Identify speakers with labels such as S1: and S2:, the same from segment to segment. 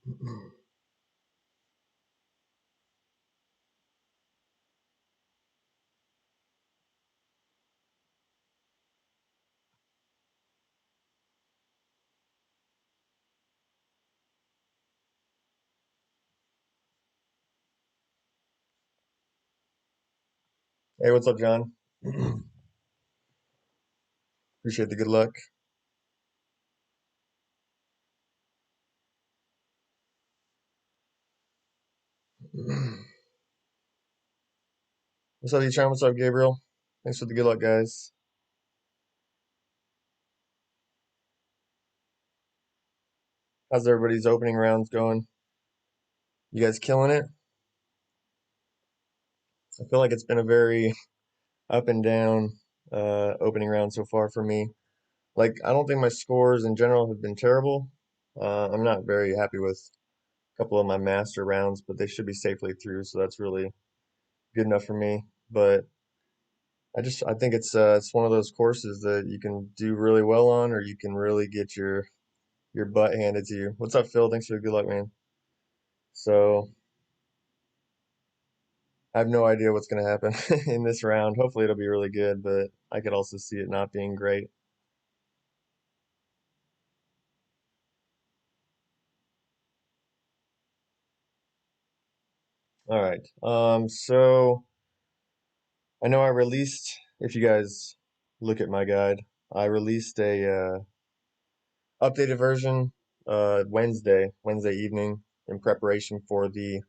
S1: Hey, what's up, John? Appreciate the good luck. What's up, Echan? What's up, Gabriel? Thanks for the good luck, guys. How's everybody's opening rounds going? You guys killing it? I feel like it's been a very up and down opening round so far for me. Like, I don't think my scores in general have been terrible. I'm not very happy with a couple of my master rounds, but they should be safely through, so that's really good enough for me. But I think it's one of those courses that you can do really well on, or you can really get your butt handed to you. What's up, Phil? Thanks for the good luck, man. So I have no idea what's going to happen in this round. Hopefully, it'll be really good, but I could also see it not being great. All right. So I know I released. If you guys look at my guide, I released a updated version Wednesday evening in preparation for the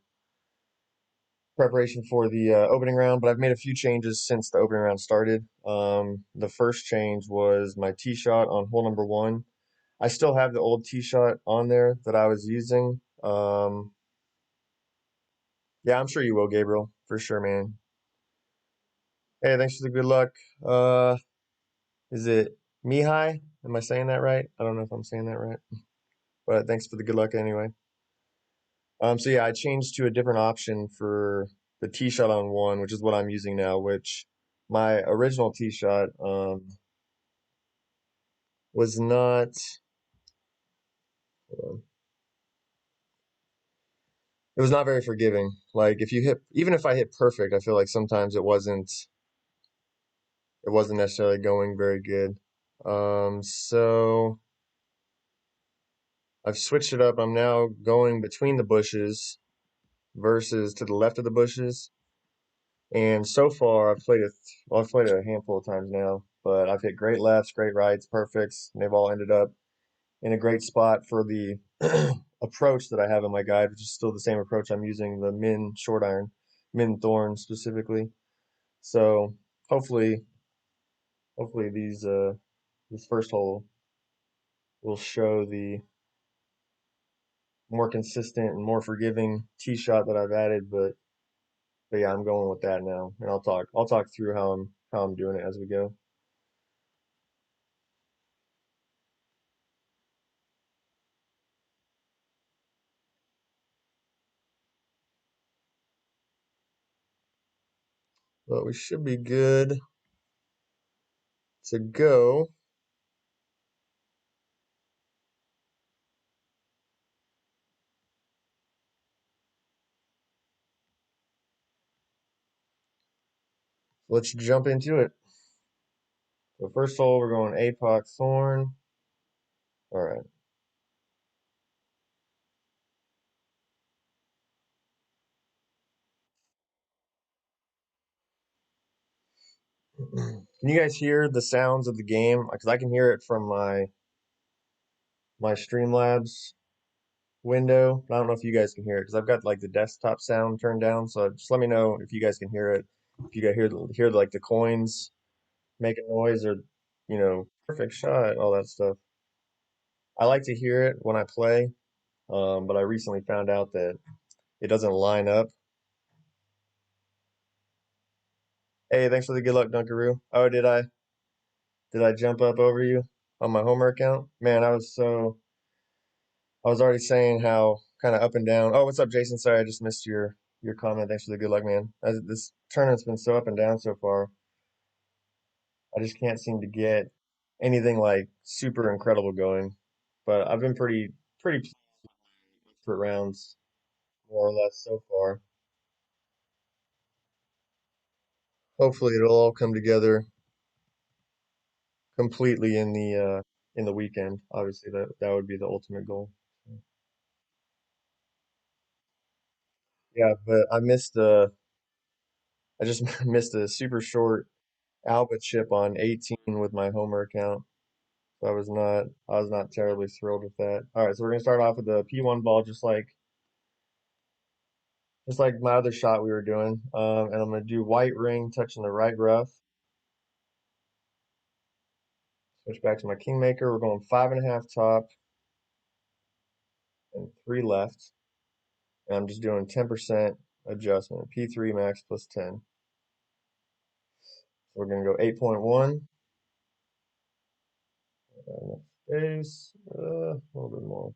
S1: opening round, but I've made a few changes since the opening round started. The first change was my tee shot on hole number one. I still have the old tee shot on there that I was using. Yeah, I'm sure you will, Gabriel, for sure, man. Hey, thanks for the good luck. Is it Mihai? Am I saying that right? I don't know if I'm saying that right, but thanks for the good luck anyway. So yeah, I changed to a different option for the tee shot on one, which is what I'm using now, which my original tee shot was not it was not very forgiving. Like if you hit even if I hit perfect, I feel like sometimes it wasn't necessarily going very good. So I've switched it up. I'm now going between the bushes versus to the left of the bushes. And so far I've played it a handful of times now, but I've hit great lefts, great rights, perfects, and they've all ended up in a great spot for the approach that I have in my guide, which is still the same approach I'm using, the Min short iron, Min Thorn specifically. So hopefully, hopefully this first hole will show the more consistent and more forgiving tee shot that I've added. But yeah, I'm going with that now, and I'll talk through how I'm doing it as we go. But we should be good to go. Let's jump into it. So first hole, we're going Apoc Thorn. All right. Can you guys hear the sounds of the game? Because I can hear it from my Streamlabs window. I don't know if you guys can hear it because I've got like the desktop sound turned down. So just let me know if you guys can hear it. If you guys hear like the coins making noise or perfect shot, all that stuff. I like to hear it when I play, but I recently found out that it doesn't line up. Hey, thanks for the good luck, Dunkaroo. Oh, did I jump up over you on my Homer account? Man, I was already saying how kind of up and down. Oh, what's up, Jason? Sorry, I just missed your comment. Thanks for the good luck, man. This tournament's been so up and down so far. I just can't seem to get anything like super incredible going. But I've been pretty. for rounds, more or less so far. Hopefully, it'll all come together completely in the weekend. Obviously, that would be the ultimate goal. Yeah, but I just missed a super short Alba chip on 18 with my Homer account. So I was not terribly thrilled with that. All right, so we're gonna start off with the P1 ball, just like my other shot we were doing. And I'm gonna do white ring touching the right rough. Switch back to my Kingmaker. We're going 5.5 top and 3 left. And I'm just doing 10% adjustment. P3 max plus 10. So we're gonna go 8.1. Space, a little bit more.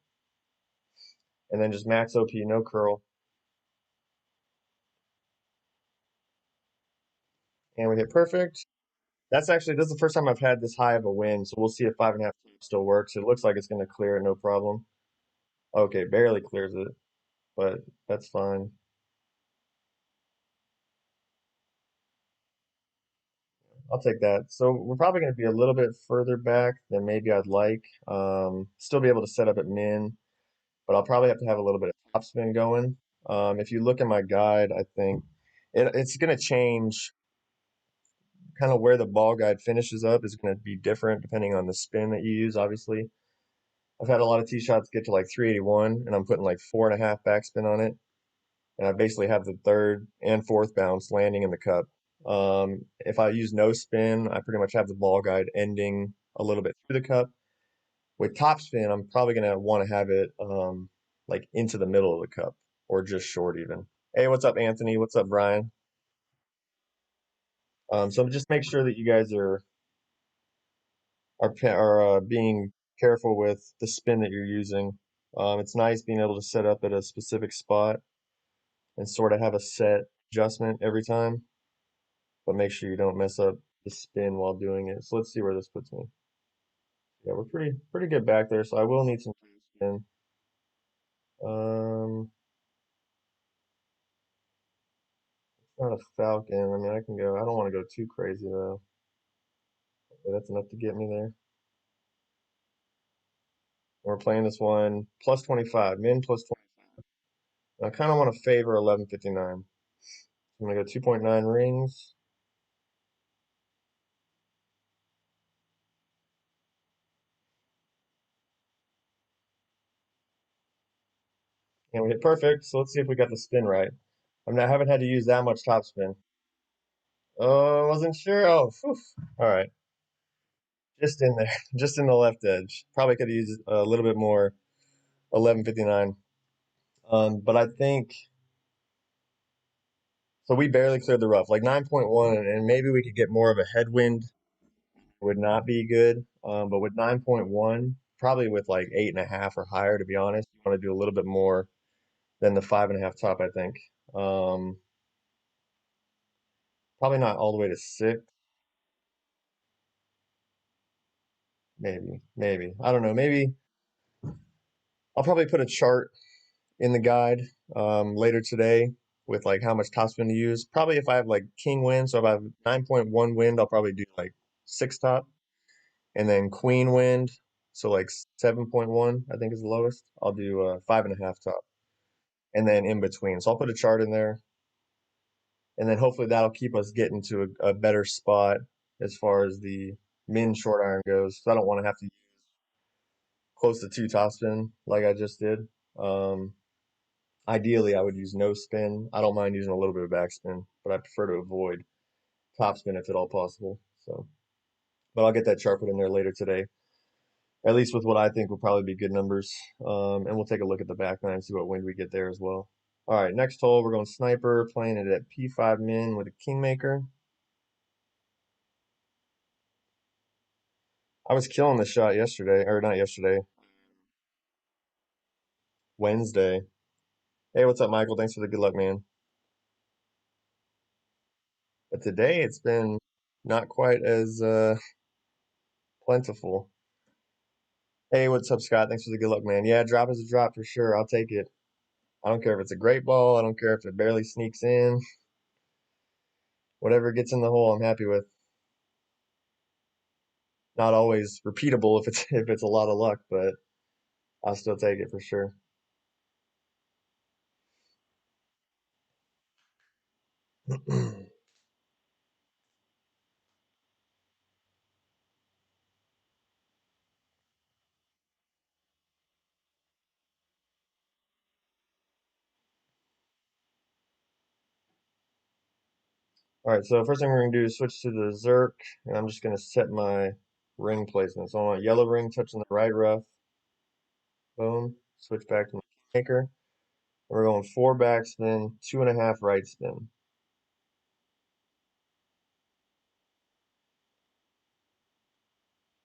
S1: And then just max OP, no curl. And we hit perfect. This is the first time I've had this high of a win, so we'll see if 5.5 still works. It looks like it's going to clear it, no problem. Okay, barely clears it, but that's fine. I'll take that. So we're probably going to be a little bit further back than maybe I'd like. Still be able to set up at min, but I'll probably have to have a little bit of topspin going. If you look at my guide, I think it's going to change. Kind of where the ball guide finishes up is going to be different depending on the spin that you use, obviously. I've had a lot of tee shots get to like 381, and I'm putting like 4.5 backspin on it. And I basically have the third and fourth bounce landing in the cup. If I use no spin, I pretty much have the ball guide ending a little bit through the cup. With top spin, I'm probably gonna want to have it like into the middle of the cup or just short even. Hey, what's up, Anthony? What's up, Brian? So just make sure that you guys are being careful with the spin that you're using. It's nice being able to set up at a specific spot and sort of have a set adjustment every time, but make sure you don't mess up the spin while doing it. So let's see where this puts me. Yeah, we're pretty good back there, so I will need some spin. Um, it's not a falcon. I mean, I can go. I don't want to go too crazy though. Okay, that's enough to get me there. We're playing this one plus 25, min plus 20. I kind of want to favor 1159. I'm gonna go 2.9 rings, and we hit perfect. So let's see if we got the spin right. I haven't had to use that much top spin. Oh, I wasn't sure. Oh, phew. All right. Just in there, just in the left edge. Probably could have used a little bit more 1159. But I think so. We barely cleared the rough, like 9.1, and maybe we could get more of a headwind. Would not be good. But with 9.1, probably with like 8.5 or higher, to be honest, you want to do a little bit more than the 5.5 top, I think. Um, Probably not all the way to 6. Maybe. I don't know. Maybe I'll probably put a chart in the guide later today with like how much topspin to use. Probably if I have like king wind, so if I have 9.1 wind, I'll probably do like 6 top, and then queen wind, so like 7.1 I think is the lowest. I'll do 5.5 top, and then in between. So I'll put a chart in there, and then hopefully that'll keep us getting to a better spot as far as the min short iron goes. So I don't want to have to use close to 2 topspin like I just did. Um, Ideally, I would use no spin. I don't mind using a little bit of backspin, but I prefer to avoid topspin if at all possible. So, but I'll get that chart put in there later today, at least with what I think will probably be good numbers. And we'll take a look at the back nine and see what wind we get there as well. All right, next hole, we're going sniper, playing it at P5 min with a kingmaker. I was killing the shot yesterday, or not yesterday, Wednesday. Hey, what's up, Michael? Thanks for the good luck, man. But today it's been not quite as plentiful. Hey, what's up, Scott? Thanks for the good luck, man. Yeah, drop is a drop for sure. I'll take it. I don't care if it's a great ball. I don't care if it barely sneaks in. Whatever gets in the hole, I'm happy with. Not always repeatable if it's if it's a lot of luck, but I'll still take it for sure. All right, so first thing we're gonna do is switch to the Zerk, and I'm just gonna set my ring placement. So I want yellow ring touching the right rough. Boom. Switch back to my maker. We're going four backspin, 2.5 right spin.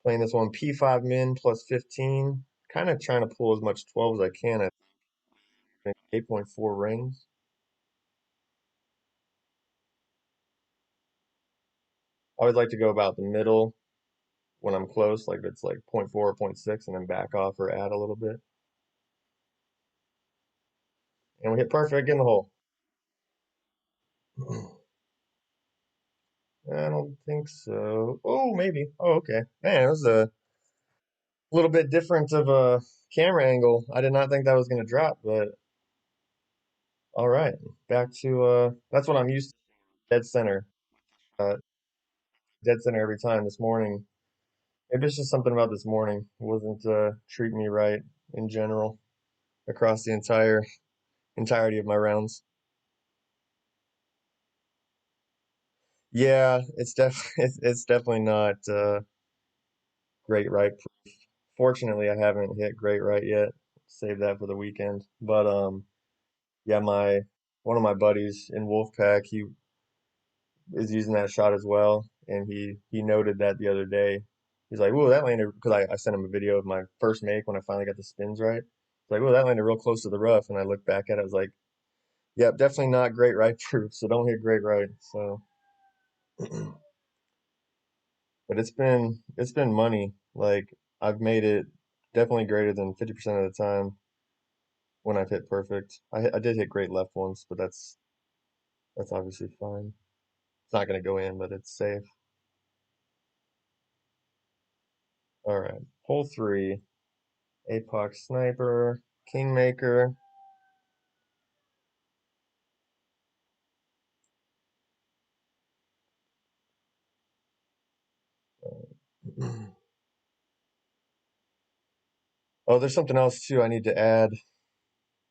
S1: Playing this one P5 min plus 15. Kind of trying to pull as much 12 as I can at 8.4 rings. I always like to go about the middle when I'm close, like it's like zero point 0.4 or zero point 0.6, and then back off or add a little bit. And we hit perfect in the hole. I don't think so. Oh, maybe. Oh, okay. Man, it was a little bit different of a camera angle. I did not think that was going to drop, but all right. Back to that's what I'm used to. Dead center. Uh, dead center every time this morning. Maybe it's just something about this morning. It wasn't treating me right in general across the entirety of my rounds. Yeah, it's definitely not great right. Fortunately, I haven't hit great right yet. Save that for the weekend. But yeah, my one of my buddies in Wolfpack, he is using that shot as well, and he noted that the other day. He's like, "Whoa, that landed," because I sent him a video of my first make when I finally got the spins right. He's like, "Whoa, that landed real close to the rough," and I looked back at it. I was like, "Yep, definitely not great right proof, so don't hit great right." So, but it's been money. Like I've made it definitely greater than 50% of the time when I've hit perfect. I did hit great left once, but that's obviously fine. It's not going to go in, but it's safe. All right, hole three. Apox Sniper, Kingmaker. Oh, there's something else too I need to add.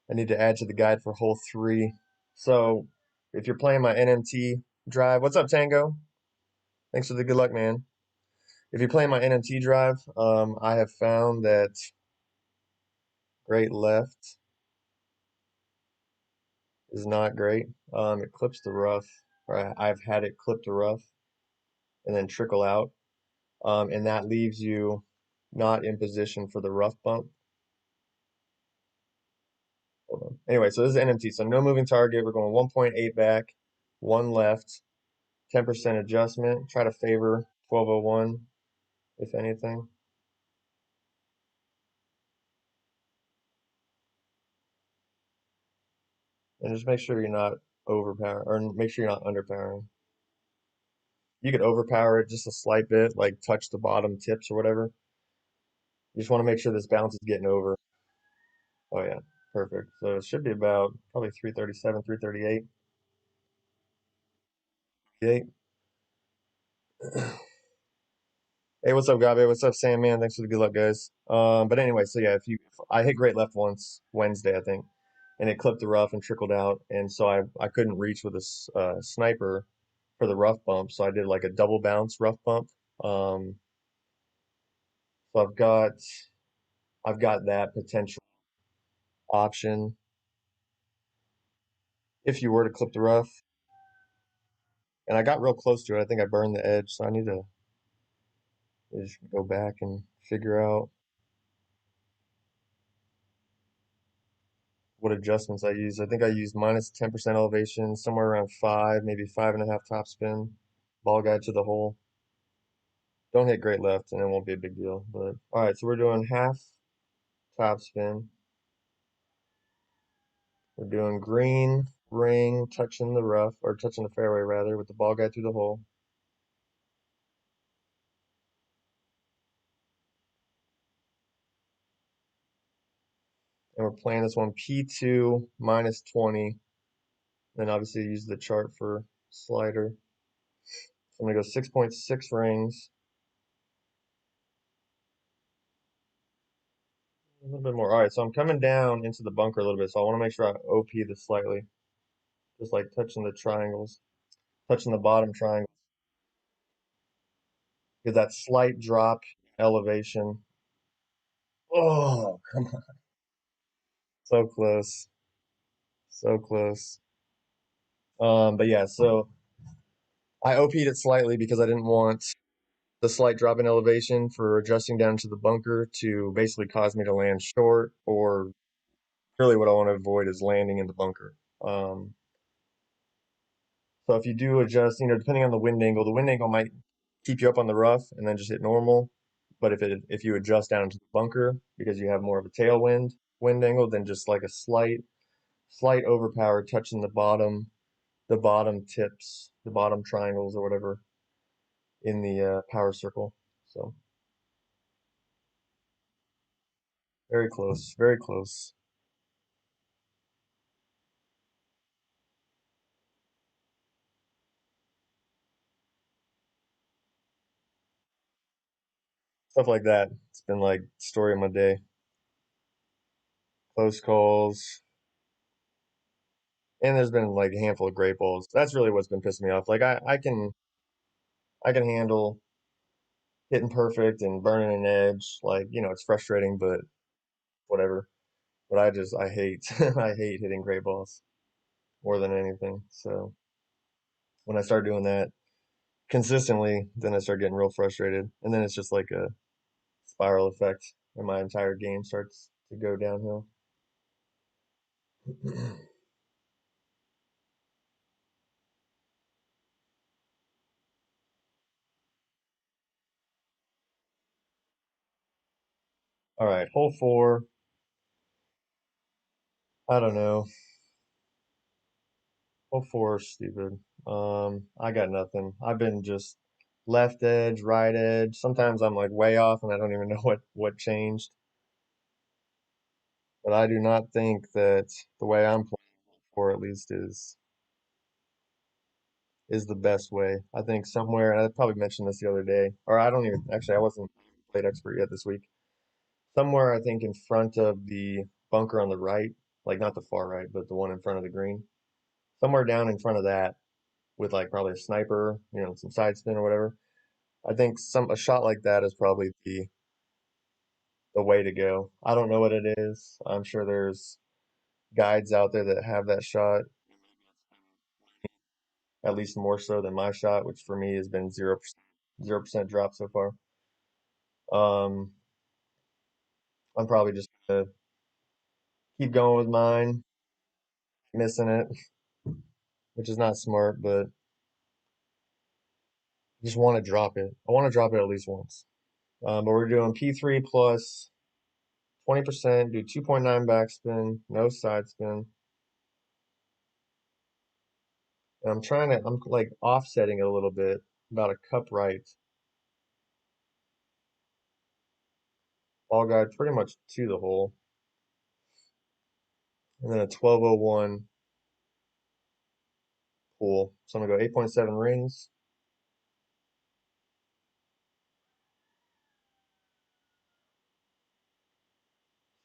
S1: I need to add to the guide for hole three. So if you're playing my NMT drive, what's up, Tango? Thanks for the good luck, man. If you're playing my NMT drive, I have found that great left is not great. It clips the rough, or I've had it clip the rough and then trickle out, and that leaves you not in position for the rough bump. Hold on. Anyway, so this is NMT. So no moving target. We're going 1.8 back, one left, 10% adjustment. Try to favor 1201, if anything. And just make sure you're not overpowering, or make sure you're not underpowering. You could overpower it just a slight bit, like touch the bottom tips or whatever. You just want to make sure this bounce is getting over. Oh, yeah. Perfect. So it should be about probably 337, 338. Hey, what's up, Gabe? What's up, Sam? Man, thanks for the good luck, guys. But anyway, so yeah, I hit great left once Wednesday, I think, and it clipped the rough and trickled out, and so I couldn't reach with a sniper for the rough bump, so I did like a double bounce rough bump. Um, so I've got that potential option if you were to clip the rough, and I got real close to it. I think I burned the edge, so I need to just go back and figure out what adjustments I used. I think I used minus 10% elevation, somewhere around five, maybe 5.5 top spin. Ball guide to the hole. Don't hit great left, and it won't be a big deal. But all right, so we're doing half top spin. We're doing green ring, touching the rough, or touching the fairway rather, with the ball guide through the hole. And we're playing this one P2 minus 20. Then obviously use the chart for slider. So I'm gonna go 6.6 rings. A little bit more. All right, so I'm coming down into the bunker a little bit, so I want to make sure I OP this slightly. Just like touching the triangles, touching the bottom triangle. Get that slight drop elevation. Oh, come on. So close. So close. But yeah, so I OP'd it slightly because I didn't want the slight drop in elevation for adjusting down to the bunker to basically cause me to land short, or really what I want to avoid is landing in the bunker. So if you do adjust, depending on the wind angle might keep you up on the rough and then just hit normal. But if you adjust down to the bunker because you have more of a tailwind wind angle, then just like a slight overpower touching the bottom tips, the bottom triangles or whatever in the power circle. So very close, very close. Stuff like that. It's been like story of my day. Close calls. And there's been like a handful of great balls. That's really what's been pissing me off. Like I can handle hitting perfect and burning an edge. Like, it's frustrating, but whatever. But I hate I hate hitting great balls more than anything. So when I start doing that consistently, then I start getting real frustrated. And then it's just like a spiral effect and my entire game starts to go downhill. All right, hole four. I don't know. Hole four is stupid. I got nothing. I've been just left edge, right edge. Sometimes I'm like way off and I don't even know what changed. But I do not think that the way I'm playing for at least is the best way. I think somewhere, and I probably mentioned this the other day, or I don't even actually I wasn't played expert yet this week. Somewhere I think in front of the bunker on the right, like not the far right, but the one in front of the green. Somewhere down in front of that with like probably a sniper, some side spin or whatever. I think some a shot like that is probably the way to go. I don't know what it is. I'm sure there's guides out there that have that shot at least more so than my shot, which for me has been 0% drop so far. Um, I'm probably just gonna keep going with mine, missing it, which is not smart, but I just want to drop it. I want to drop it at least once. But we're doing P3 plus 20%, do 2.9 backspin, no side spin. And I'm like offsetting it a little bit, about a cup right. Ball guide pretty much to the hole. And then a 1201 pool. So I'm gonna go 8.7 rings.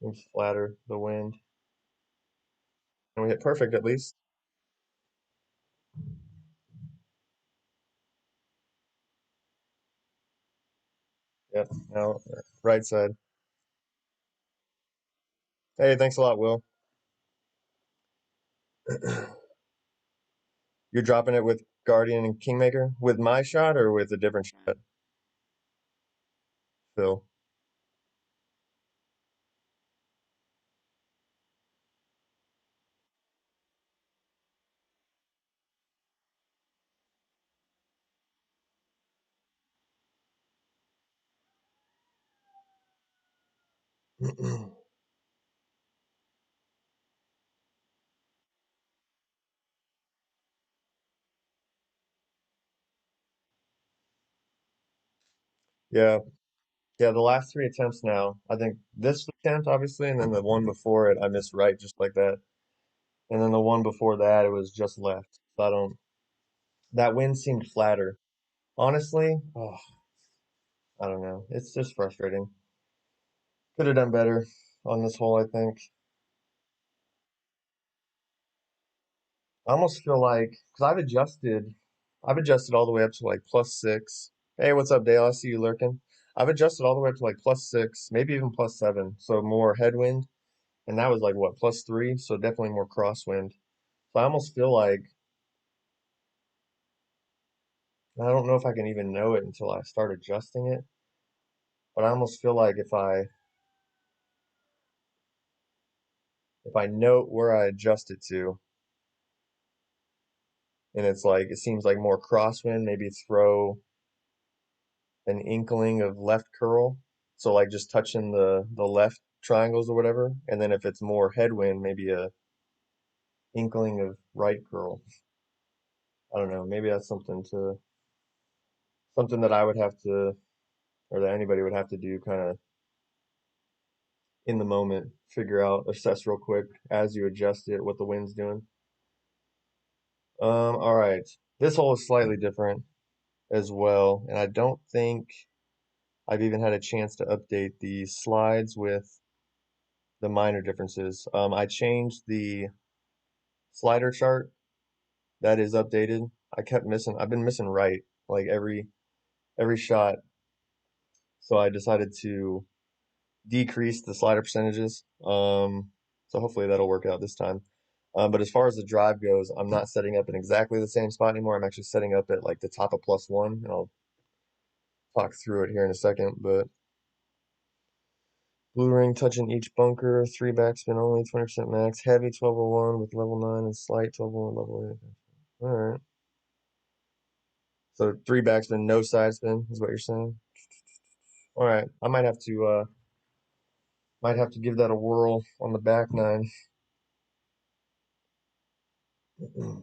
S1: Seems flatter, the wind. And we hit perfect at least. Yep. Now, right side. Hey, thanks a lot, Will. You're dropping it with Guardian and Kingmaker? With my shot or with a different shot, Phil? Yeah. Yeah, the last three attempts now. I think this attempt, obviously, and then the one before it, I missed right just like that. And then the one before that, it was just left. So I don't, that wind seemed flatter. Honestly, oh, I don't know. It's just frustrating. Could have done better on this hole, I think. I almost feel like, because I've adjusted all the way up to like +6. Hey, what's up, Dale? I see you lurking. I've adjusted all the way up to like +6, maybe even +7. So more headwind. And that was like what, +3? So definitely more crosswind. So I almost feel like I don't know if I can even know it until I start adjusting it, but I almost feel like if I note where I adjust it to, and it's like it seems like more crosswind, maybe throw an inkling of left curl. So like just touching the left triangles or whatever, and then if it's more headwind, maybe a inkling of right curl. I don't know. Maybe that's something that I would have to, or that anybody would have to do, kind of in the moment, figure out, assess real quick as you adjust it, what the wind's doing. All right. This hole is slightly different as well, and I don't think I've even had a chance to update the slides with the minor differences. I changed the slider chart that is updated. I've been missing right like every shot, so I decided to decrease the slider percentages. So hopefully that'll work out this time. But as far as the drive goes, I'm not setting up in exactly the same spot anymore. I'm actually setting up at like the top of +1, and I'll talk through it here in a second. But blue ring touching each bunker, three backspin only, 20% max, heavy 1201 with level 9 and slight 1201 level 8. All right. So three backspin, no side spin is what you're saying. All right. I might have to give that a whirl on the back nine. And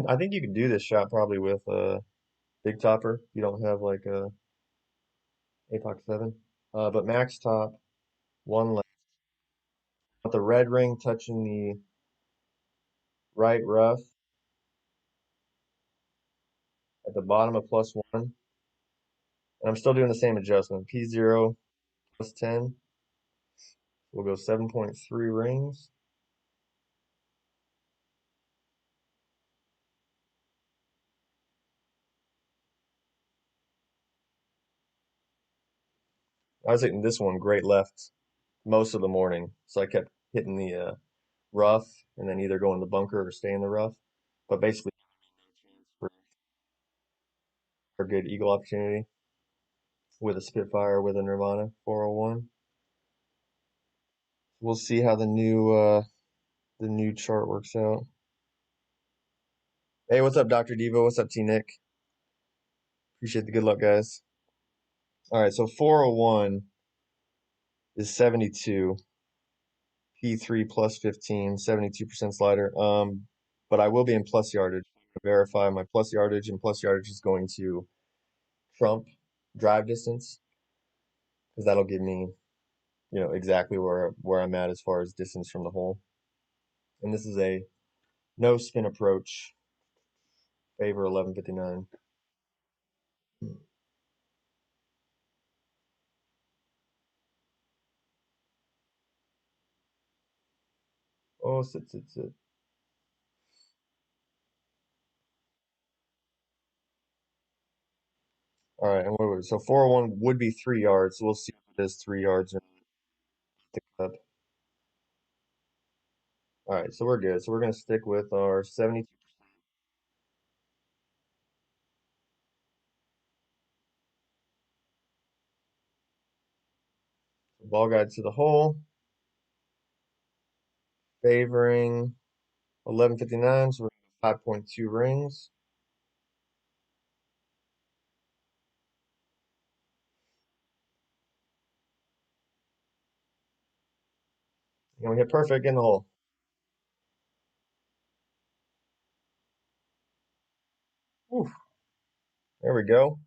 S1: I think you can do this shot probably with a big topper. You don't have like a Apox 7. But max top, one left. With the red ring touching the right rough at the bottom of +1. And I'm still doing the same adjustment. P0 +10. We'll go 7.3 rings. I was hitting this one great left most of the morning. So I kept hitting the rough and then either go in the bunker or stay in the rough. But basically, for a good eagle opportunity with a Spitfire with a Nirvana 401. We'll see how the new chart works out. Hey, what's up, Dr. Devo? What's up, T Nick? Appreciate the good luck, guys. All right, so 401 is 72. P3 +15, 72% slider. But I will be in plus yardage. Verify my plus yardage, and plus yardage is going to trump drive distance because that'll give me, exactly where I'm at as far as distance from the hole. And this is a no spin approach, favor 1159. Oh, sit, sit, sit. All right, and what was it? So 401 would be 3 yards. So we'll see if it is 3 yards or not. All right, so we're good. So we're going to stick with our 72 ball guide to the hole, favoring 1159. So we're 5.2 rings. And we hit perfect in the hole. Whew. There we go.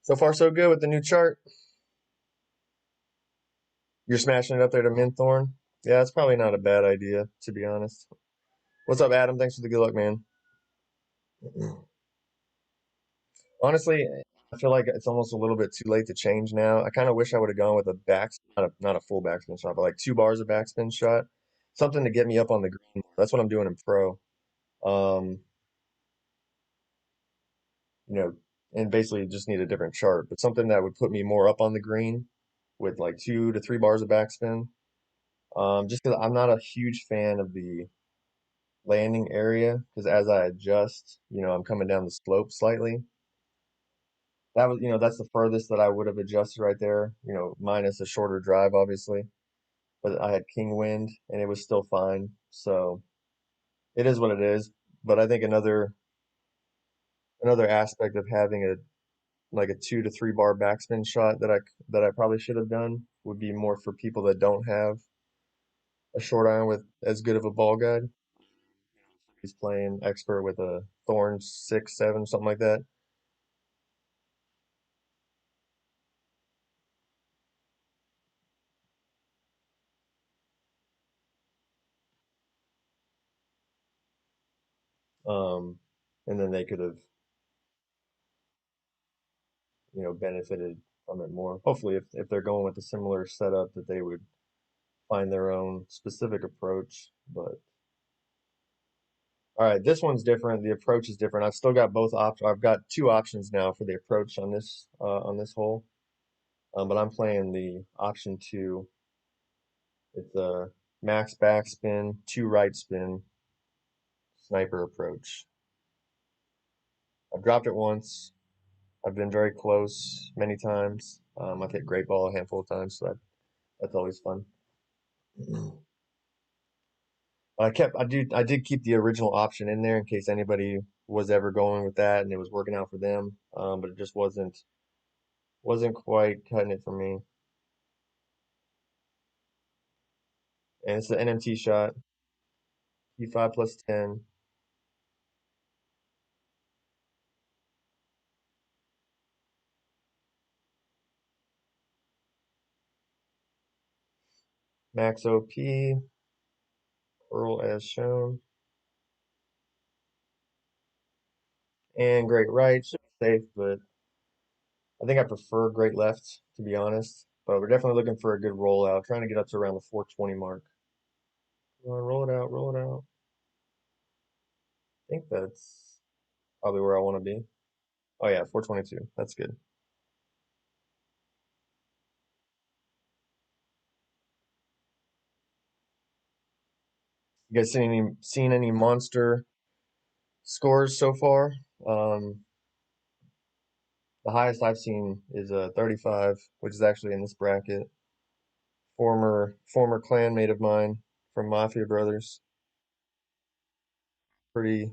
S1: So far, so good with the new chart. You're smashing it up there to Minthorn. Yeah, it's probably not a bad idea, to be honest. What's up, Adam? Thanks for the good luck, man. Honestly, I feel like it's almost a little bit too late to change now. I kind of wish I would have gone with a back, not a full backspin shot, but like 2 bars of backspin shot, something to get me up on the green. That's what I'm doing in pro. Um, you know, and basically just need a different chart, but something that would put me more up on the green with like 2 to 3 bars of backspin. Just because I'm not a huge fan of the landing area, because as I adjust, I'm coming down the slope slightly. That's the furthest that I would have adjusted right there, minus a shorter drive, obviously. But I had king wind and it was still fine. So it is what it is. But I think another aspect of having a 2 to 3 bar backspin shot that I probably should have done would be more for people that don't have a short iron with as good of a ball guide. He's playing expert with a Thorn 6, 7, something like that. Um, and then they could have, benefited from it more. Hopefully, if they're going with a similar setup, that they would find their own specific approach. But all right, this one's different. The approach is different. I've still got both options. I've got 2 options now for the approach on this hole. But I'm playing the option 2. It's a max backspin, 2 right spin, sniper approach. I've dropped it once. I've been very close many times. I've hit great ball a handful of times, so that's always fun. I did keep the original option in there in case anybody was ever going with that and it was working out for them. But it just wasn't quite cutting it for me. And it's the NMT shot, E5 plus 10, max OP, curl as shown, and great right. Should be safe, but I think I prefer great left, to be honest. But we're definitely looking for a good rollout, trying to get up to around the 420 mark. Roll it out, roll it out. I think that's probably where I want to be. Oh yeah, 422. That's good. You guys seen any monster scores so far? Um, the highest I've seen is 35, which is actually in this bracket. Former clanmate of mine from Mafia Brothers. Pretty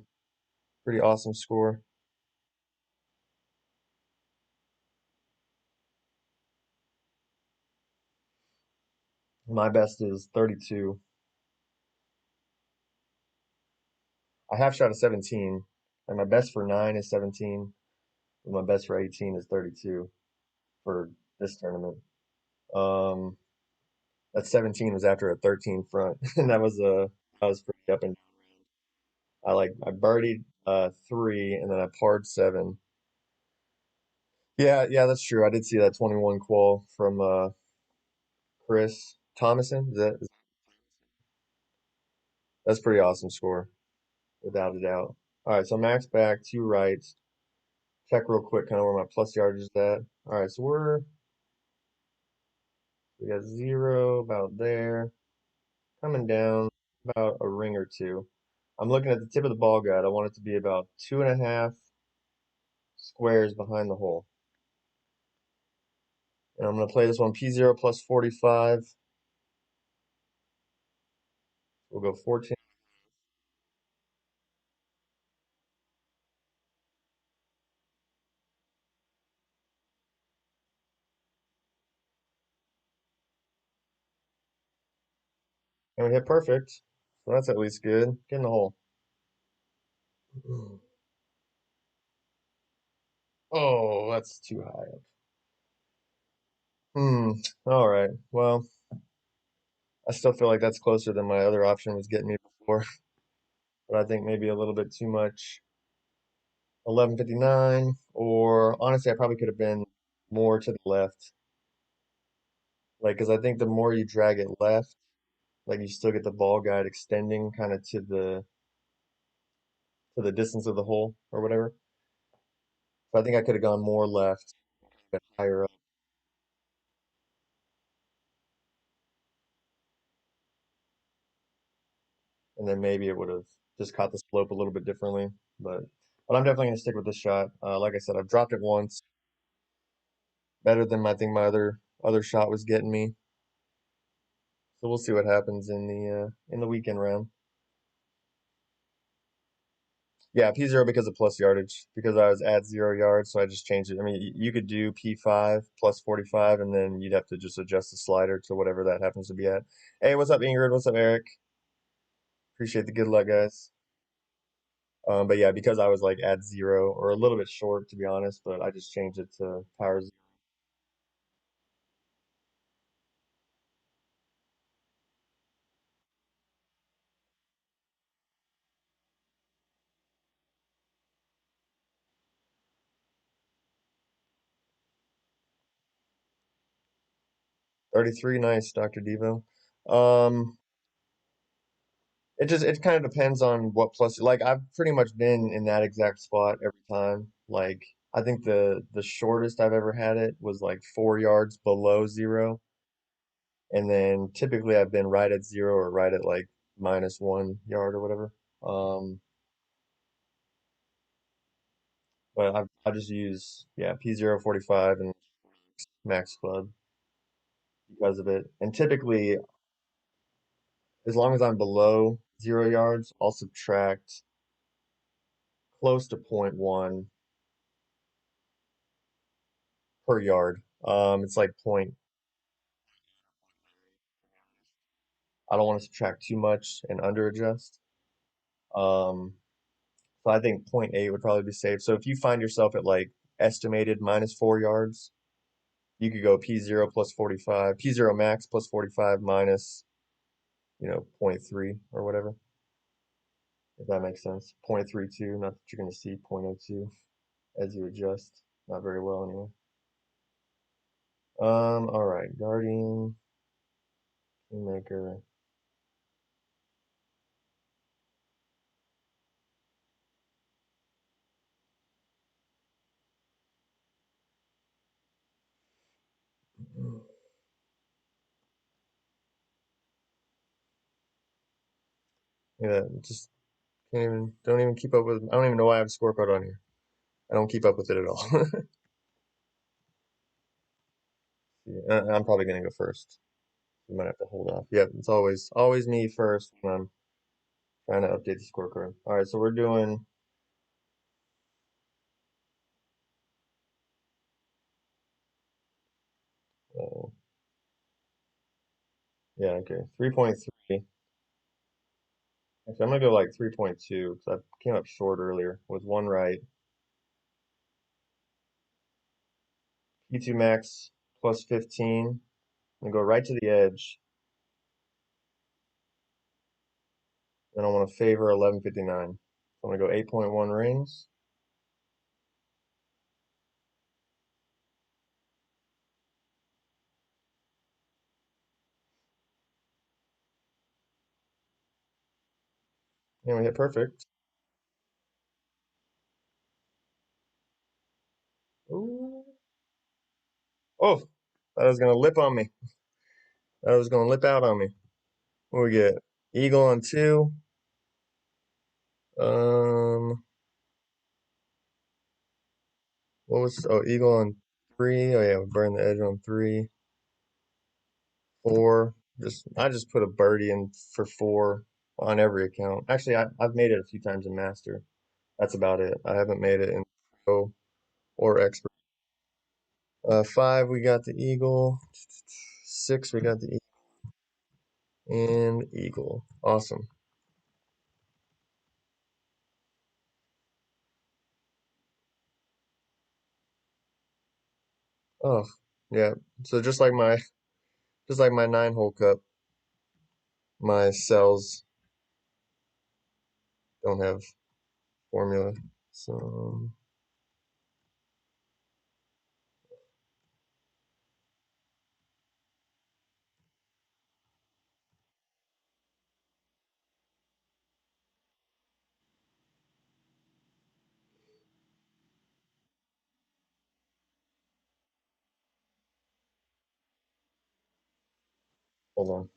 S1: pretty awesome score. My best is 32. I have shot a 17, and my best for 9 is 17, and my best for 18 is 32 for this tournament. Um, that 17 was after a 13 front, and that was pretty up and I birdied 3, and then I parred 7. Yeah, yeah, that's true. I did see that 21 qual from Chris Thomason. That's a pretty awesome score, without a doubt. All right, so max back, 2 rights. Check real quick, kind of where my plus yardage is at. All right, so we got 0 about there, coming down about a ring or two. I'm looking at the tip of the ball guide. I want it to be about 2.5 squares behind the hole. And I'm going to play this one P0 plus 45. We'll go 14. And we hit perfect. So that's at least good. Get in the hole. Oh, that's too high up. Hmm. All right. Well, I still feel like that's closer than my other option was getting me before, but I think maybe a little bit too much. 11:59, or honestly, I probably could have been more to the left. Like, because I think the more you drag it left, like you still get the ball guide extending kind of to the distance of the hole or whatever. So I think I could have gone more left, but higher up, and then maybe it would have just caught the slope a little bit differently. But I'm definitely gonna stick with this shot. Like I said, I've dropped it once, better than I think my other shot was getting me. So we'll see what happens in the weekend round. Yeah, P0 because of plus yardage, because I was at 0 yards, so I just changed it. I mean, you could do P5 plus 45, and then you'd have to just adjust the slider to whatever that happens to be at. Hey, what's up, Ingrid? What's up, Eric? Appreciate the good luck, guys. But yeah, because I was like at 0 or a little bit short, to be honest, but I just changed it to power 33. Nice, Dr. Devo. Um, it kind of depends on what plus. Like I've pretty much been in that exact spot every time. Like I think the shortest I've ever had it was like 4 yards below 0, and then typically I've been right at 0 or right at like -1 yard or whatever. Um, but I just use P045 and Max Club because of it. And typically, as long as I'm below 0 yards, I'll subtract close to point 0.1 per yard. It's like point. I don't want to subtract too much and under adjust. Um, so I think point 0.8 would probably be safe. So if you find yourself at like estimated -4 yards, you could go P0 plus 45, P0 max plus 45 minus, point 0.3 or whatever, if that makes sense. 0.32, not that you're going to see 0.02 as you adjust. Not very well anyway. All right, Guardian, Kingmaker. Yeah, just don't even keep up with. I don't even know why I have a scorecard on here. I don't keep up with it at all. Yeah, I'm probably gonna go first. You might have to hold off. Yeah, it's always me first when I'm trying to update the scorecard. All right, so we're doing. Uh, yeah, okay, 3.3. Actually, I'm gonna go like 3.2 because I came up short earlier with one right. P2 max plus 15. I'm gonna go right to the edge. Then I want to favor 11:59. So I'm gonna go 8.1 rings. And we hit perfect. Ooh. Oh, that was gonna lip on me. That was gonna lip out on me. What we get? Eagle on 2. Um, what was? Oh, eagle on 3. Oh yeah, we burned the edge on 3. 4. I just put a birdie in for 4 on every account. Actually, I've made it a few times in master. That's about it. I haven't made it in pro or expert. 5, we got the eagle. 6, we got the and eagle. Awesome. Oh, yeah. So just like my 9-hole cup, my cells don't have formula. So hold on.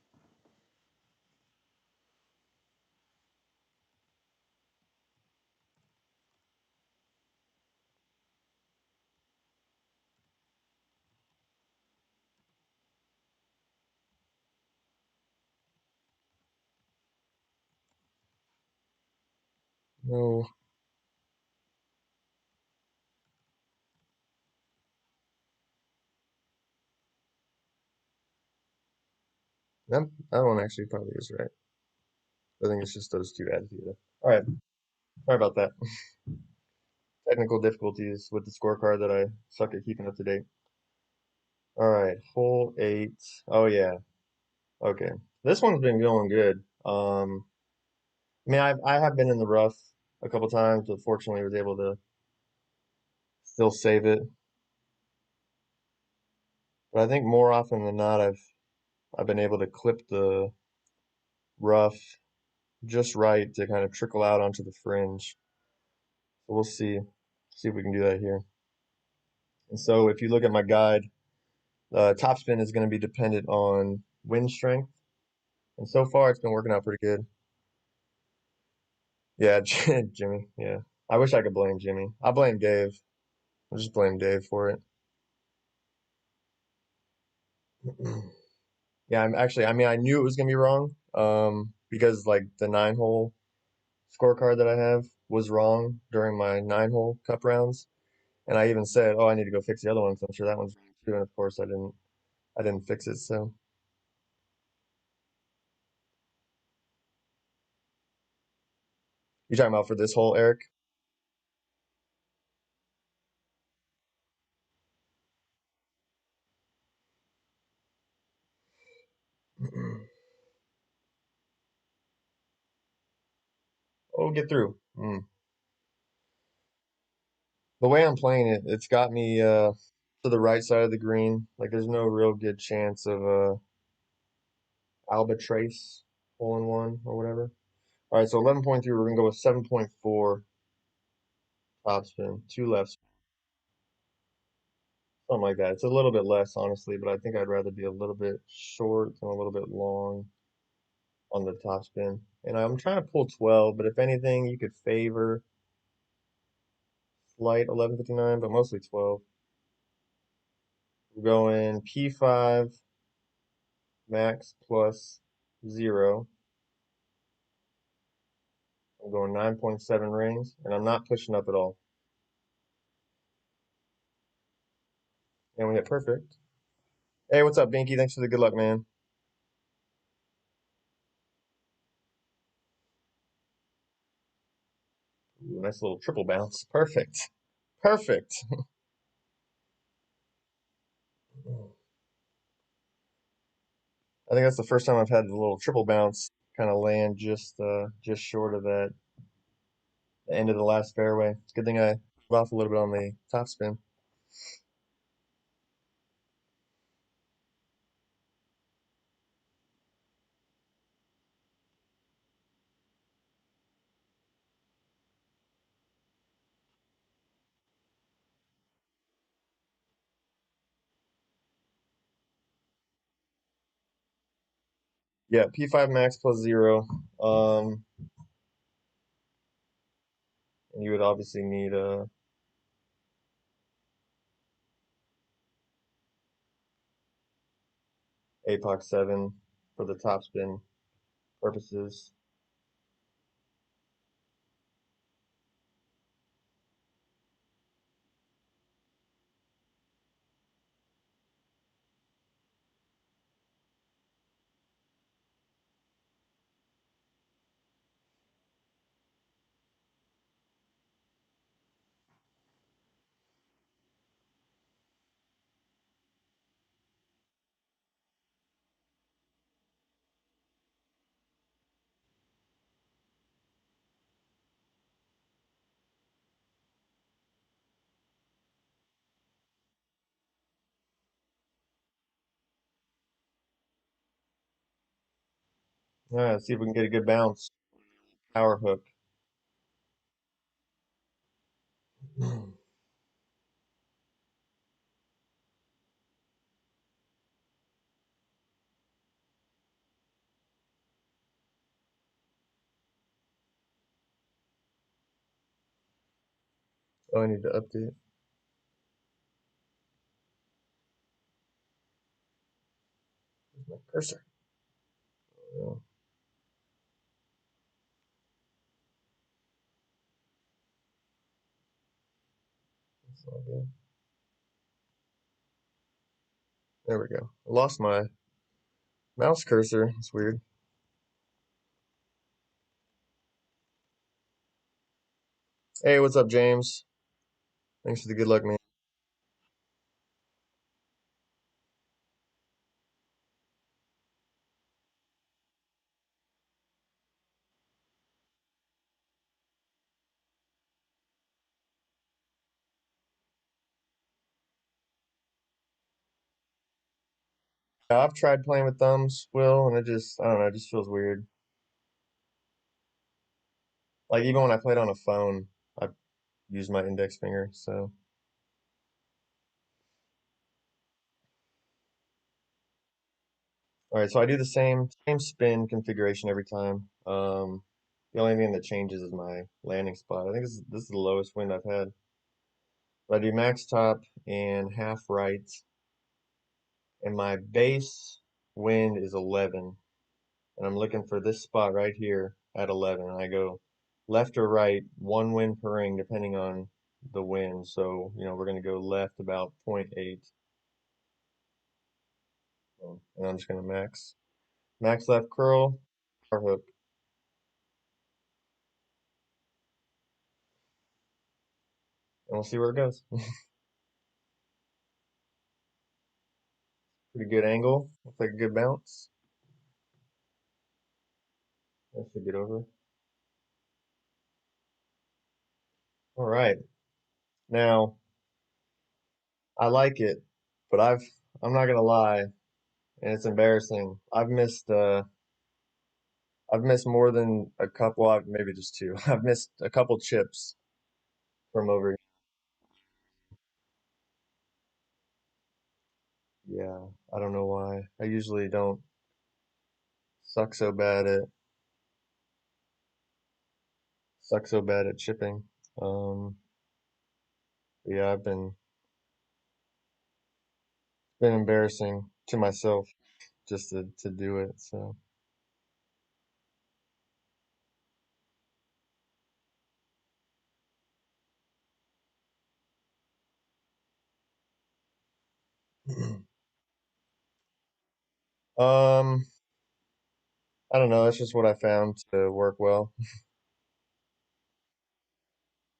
S1: No, that one actually probably is right. I think it's just those two added together. All right. Sorry about that. Technical difficulties with the scorecard that I suck at keeping up to date. All right, hole eight. Oh yeah. Okay. This one's been going good. I mean, I have been in the rough a couple times, but fortunately was able to still save it. But I think more often than not, I've been able to clip the rough just right to kind of trickle out onto the fringe. So we'll see if we can do that here. And so if you look at my guide, topspin is going to be dependent on wind strength, and so far it's been working out pretty good. Yeah, Jimmy. Yeah, I wish I could blame Jimmy. I blame Dave. I just blame Dave for it. Yeah, I'm actually. I mean, I knew it was gonna be wrong. Because like the 9-hole scorecard that I have was wrong during my 9-hole cup rounds, and I even said, "Oh, I need to go fix the other one because I'm sure that one's wrong too." And of course, I didn't. I didn't fix it. So you talking about for this hole, Eric? Oh, get through. The way I'm playing it, it's got me to the right side of the green. Like there's no real good chance of albatrace hole in one or whatever. All right, so 11.3, we're gonna go with 7.4 topspin, two lefts, something like that. It's a little bit less, honestly, but I think I'd rather be a little bit short and a little bit long on the topspin. And I'm trying to pull 12, but if anything, you could favor slight 11.59, but mostly 12. We're going P5 max plus 0. I'm going 9.7 rings, and I'm not pushing up at all. And we hit perfect. Hey, what's up, Binky? Thanks for the good luck, man. Ooh, nice little triple bounce. Perfect. Perfect. I think that's the first time I've had the little triple bounce kind of land just short of that the end of the last fairway. It's a good thing I moved off a little bit on the top spin. Yeah, P5 max plus 0. And you would obviously need a APOC 7 for the top spin purposes. All right, let's see if we can get a good bounce. Power hook. Oh, I need to update. Where's my cursor? Oh, that's not good. There we go. I lost my mouse cursor. It's weird. Hey, what's up, James? Thanks for the good luck, man. I've tried playing with thumbs, Will, and I don't know, it just feels weird. Like even when I played on a phone, I used my index finger. So, all right, so I do the same spin configuration every time. The only thing that changes is my landing spot. I think this is the lowest wind I've had. But I do max top and half right, and my base wind is 11, and I'm looking for this spot right here at 11. And I go left or right, one wind per ring, depending on the wind. So, we're going to go left about point 0.8, and I'm just going to max left curl, power hook, and we'll see where it goes. Pretty good angle. Looks like a good bounce. That should get over. All right. Now, I like it, but I'm not gonna lie, and it's embarrassing. I've missed more than a couple, well, maybe just two. I've missed a couple chips from over here. Yeah, I don't know why. I usually don't suck so bad at chipping. Um, yeah, been embarrassing to myself just to do it. So, um, I don't know. That's just what I found to work well.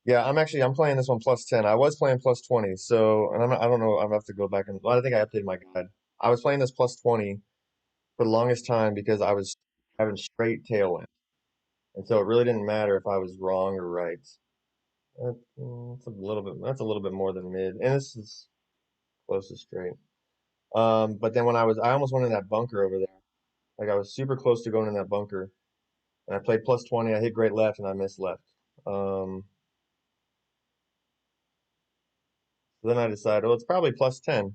S1: Yeah, I'm playing this one plus 10. I was playing plus 20, so and I don't know. I'm gonna have to go back and well, I think I updated my guide. I was playing this plus 20 for the longest time because I was having straight tailwind, and so it really didn't matter if I was wrong or right. That's a little bit more than mid, and this is close to straight. But then I almost went in that bunker over there. Like I was super close to going in that bunker, and I played plus 20. I hit great left, and I missed left. So then I decided, well, it's probably plus 10.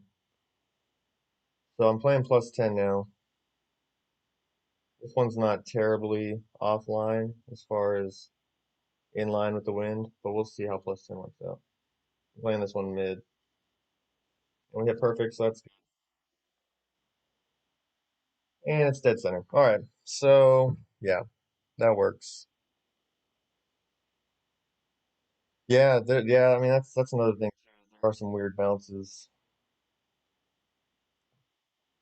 S1: So I'm playing plus 10 now. This one's not terribly offline as far as in line with the wind, but we'll see how plus 10 works out. I'm playing this one mid. And we hit perfect, so that's good. And it's dead center. All right. So, yeah, that works. Yeah, I mean that's another thing. There are some weird bounces.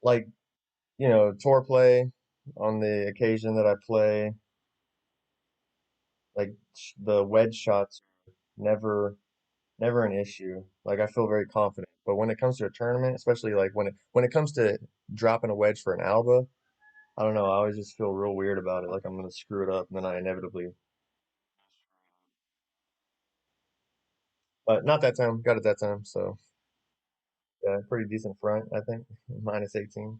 S1: Like, tour play on the occasion that I play, like the wedge shots never never an issue. Like I feel very confident. But when it comes to a tournament, especially like when it comes to dropping a wedge for an alba, I don't know. I always just feel real weird about it. Like I'm gonna screw it up, and then I inevitably. But not that time. Got it that time. So yeah, pretty decent front, I think. Minus 18.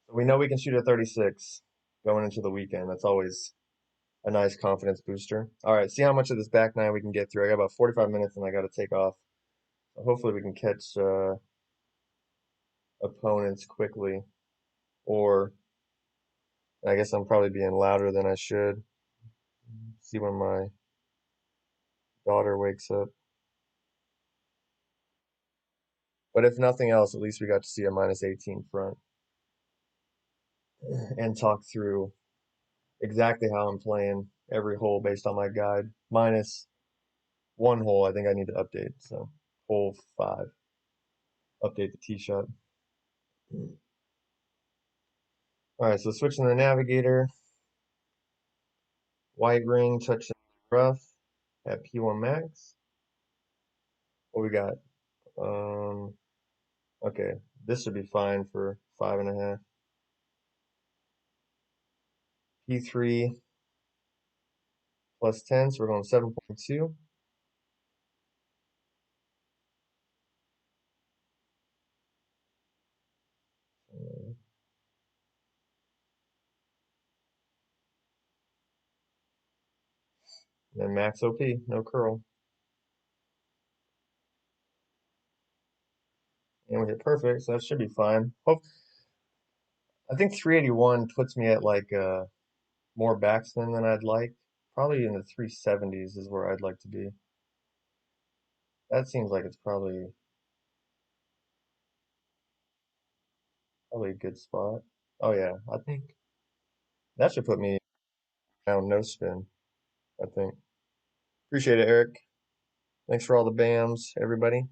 S1: So we know we can shoot a 36. going into the weekend. That's always a nice confidence booster. All right, see how much of this back nine we can get through. I got about 45 minutes and I got to take off. So hopefully we can catch opponents quickly. Or I guess I'm probably being louder than I should. See when my daughter wakes up. But if nothing else, at least we got to see a minus 18 front and talk through exactly how I'm playing every hole based on my guide. Minus one hole I think I need to update. So hole 5, update the tee shot. All right, so switching to the navigator. White ring touching rough at P1 max. What we got? Um, okay, this should be fine for 5.5. P3 plus 10, so we're going 7.2. Then max OP, no curl. And we hit perfect, so that should be fine. Hope I think 381 puts me at like more backspin than I'd like. Probably in the 370s is where I'd like to be. That seems like it's probably a good spot. Oh yeah, I think that should put me around no spin, I think. Appreciate it, Eric. Thanks for all the BAMs, everybody.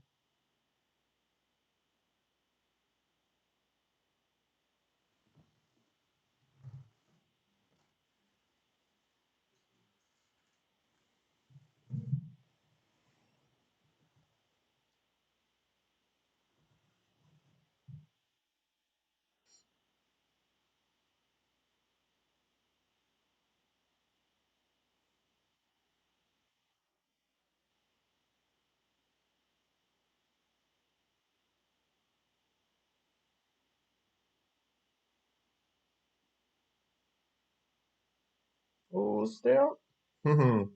S1: Oh, stay out. All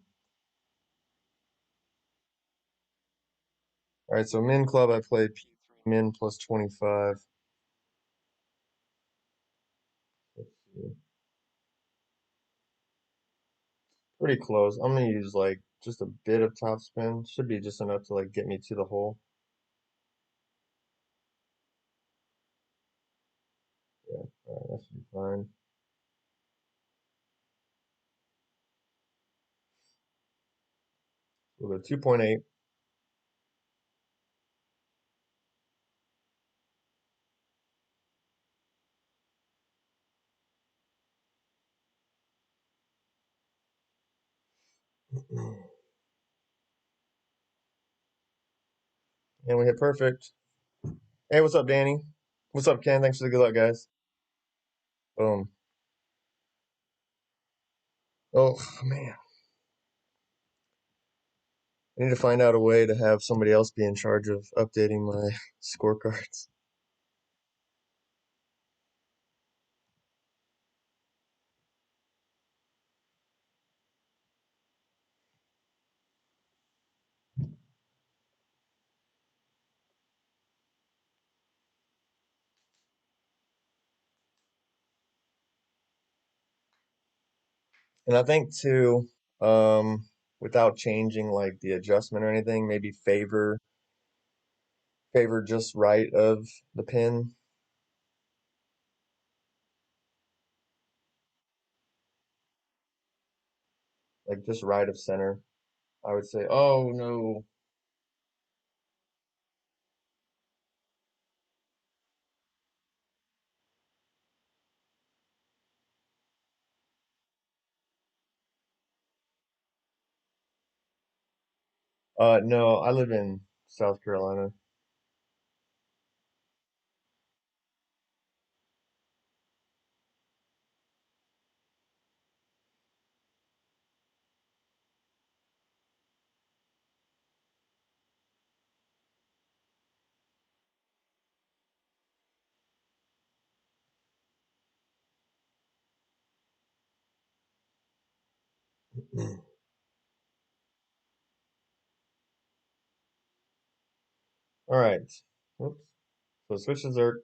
S1: right, so min club, I played P3 min plus 25. Let's see. Pretty close. I'm gonna use like just a bit of top spin. Should be just enough to like get me to the hole. Yeah, all right, that should be fine. We'll go 2.8. And we hit perfect. Hey, what's up, Danny? What's up, Ken? Thanks for the good luck, guys. Boom. Oh, man. I need to find out a way to have somebody else be in charge of updating my scorecards. And I think too, without changing like the adjustment or anything, maybe favor just right of the pin, like just right of center. I would say, oh no, no, I live in South Carolina. All right. Whoops. So switch dessert.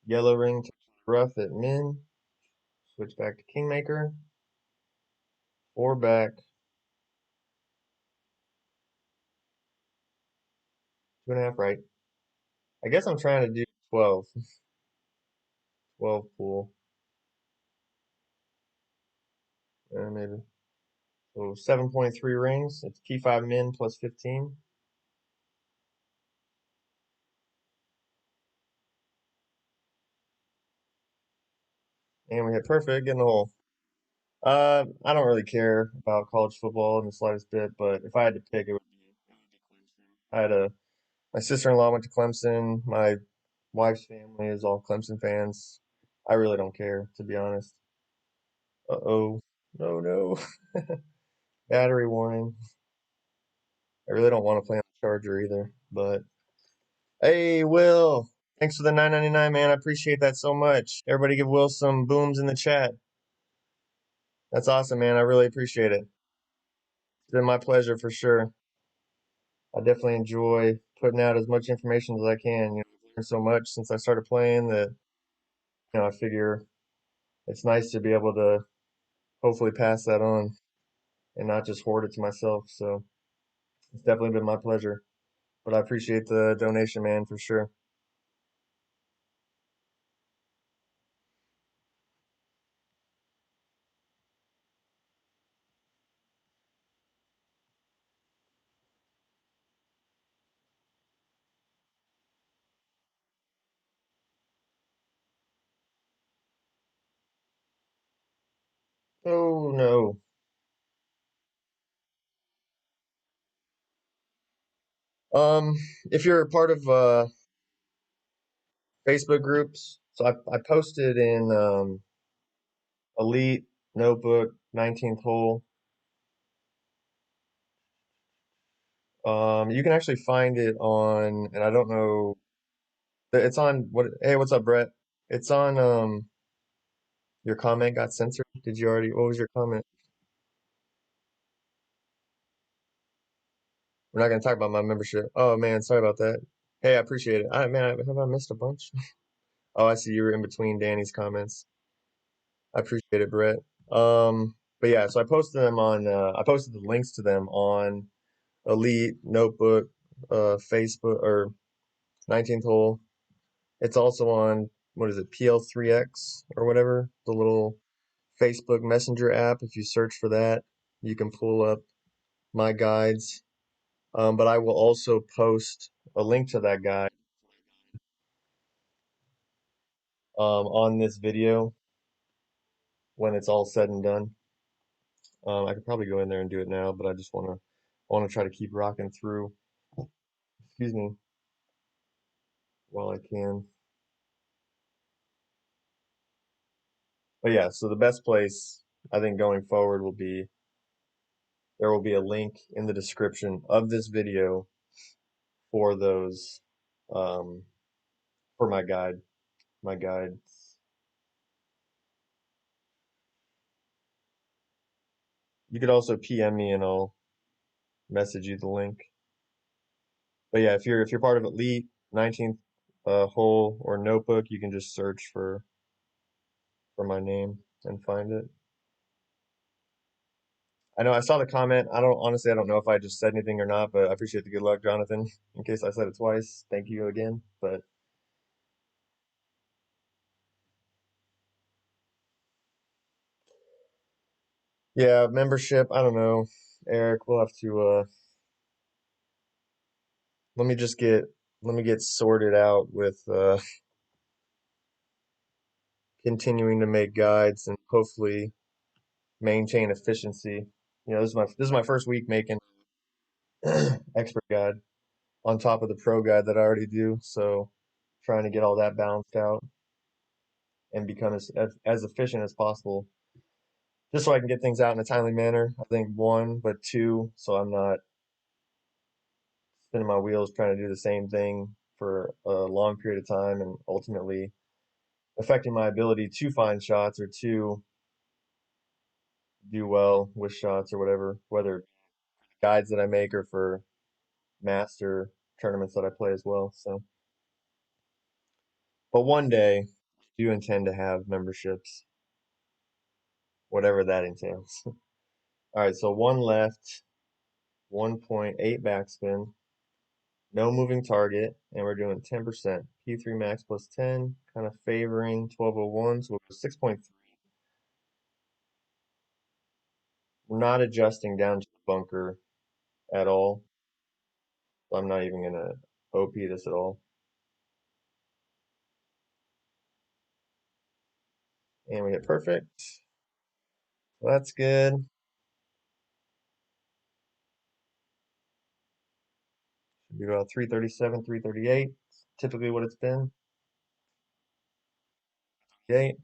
S1: Yellow ring to rough at min. Switch back to kingmaker. Four back. 2.5 right. I guess I'm trying to do 12. 12 pool. Maybe. So 7.3 rings. It's P5 min plus 15. And we hit perfect, getting the hole. I don't really care about college football in the slightest bit, but if I had to pick, it would be Clemson. My sister-in-law went to Clemson. My wife's family is all Clemson fans. I really don't care, to be honest. Uh-oh. No, no. Battery warning. I really don't want to play on the charger either, but hey, Will. Thanks for the 9.99, man. I appreciate that so much. Everybody give Will some booms in the chat. That's awesome, man. I really appreciate it. It's been my pleasure for sure. I definitely enjoy putting out as much information as I can. I've learned so much since I started playing that I figure it's nice to be able to hopefully pass that on and not just hoard it to myself. So it's definitely been my pleasure. But I appreciate the donation, man, for sure. Oh no. Um, if you're a part of Facebook groups, so I posted in Elite Notebook 19th hole. You can actually find it on, and I don't know, it's on what? Hey, what's up, Brett? It's on. Your comment got censored. Did you already? What was your comment? We're not gonna talk about my membership. Oh man, sorry about that. Hey, I appreciate it. Have I missed a bunch? Oh, I see you were in between Danny's comments. I appreciate it, Brett. But yeah, so I posted them on. I posted the links to them on Elite Notebook, Facebook or 19th hole. It's also on what is it, PL3X or whatever, the little Facebook Messenger app. If you search for that, you can pull up my guides. But I will also post a link to that guide on this video when it's all said and done. I could probably go in there and do it now, but I want to try to keep rocking through. Excuse me, while I can. But yeah, so the best place I think going forward will be there will be a link in the description of this video for those um, for my guide. My guide. You could also PM me and I'll message you the link. But yeah, if you're part of Elite 19th hole or Notebook, you can just search for my name and find it. I know I saw the comment. I don't know if I just said anything or not, but I appreciate the good luck, Jonathan. In case I said it twice, thank you again. But yeah, membership. I don't know, Eric. We'll have to let me just get let me get sorted out with continuing to make guides and hopefully maintain efficiency. This is my first week making expert guide on top of the pro guide that I already do. So trying to get all that balanced out and become as efficient as possible, just so I can get things out in a timely manner. I think one, but two, so I'm not spinning my wheels trying to do the same thing for a long period of time and ultimately affecting my ability to find shots, or two, do well with shots or whatever, whether guides that I make or for master tournaments that I play as well. So, but one day, I do intend to have memberships, whatever that entails. All right, so one left, 1.8 backspin, no moving target, and we're doing 10%. P3 max plus 10, kind of favoring 1201, so we're 6.3. We're not adjusting down to the bunker at all. So I'm not even going to OP this at all. And we hit perfect. So that's good. Should be about 337, 338. Typically what it's been. 8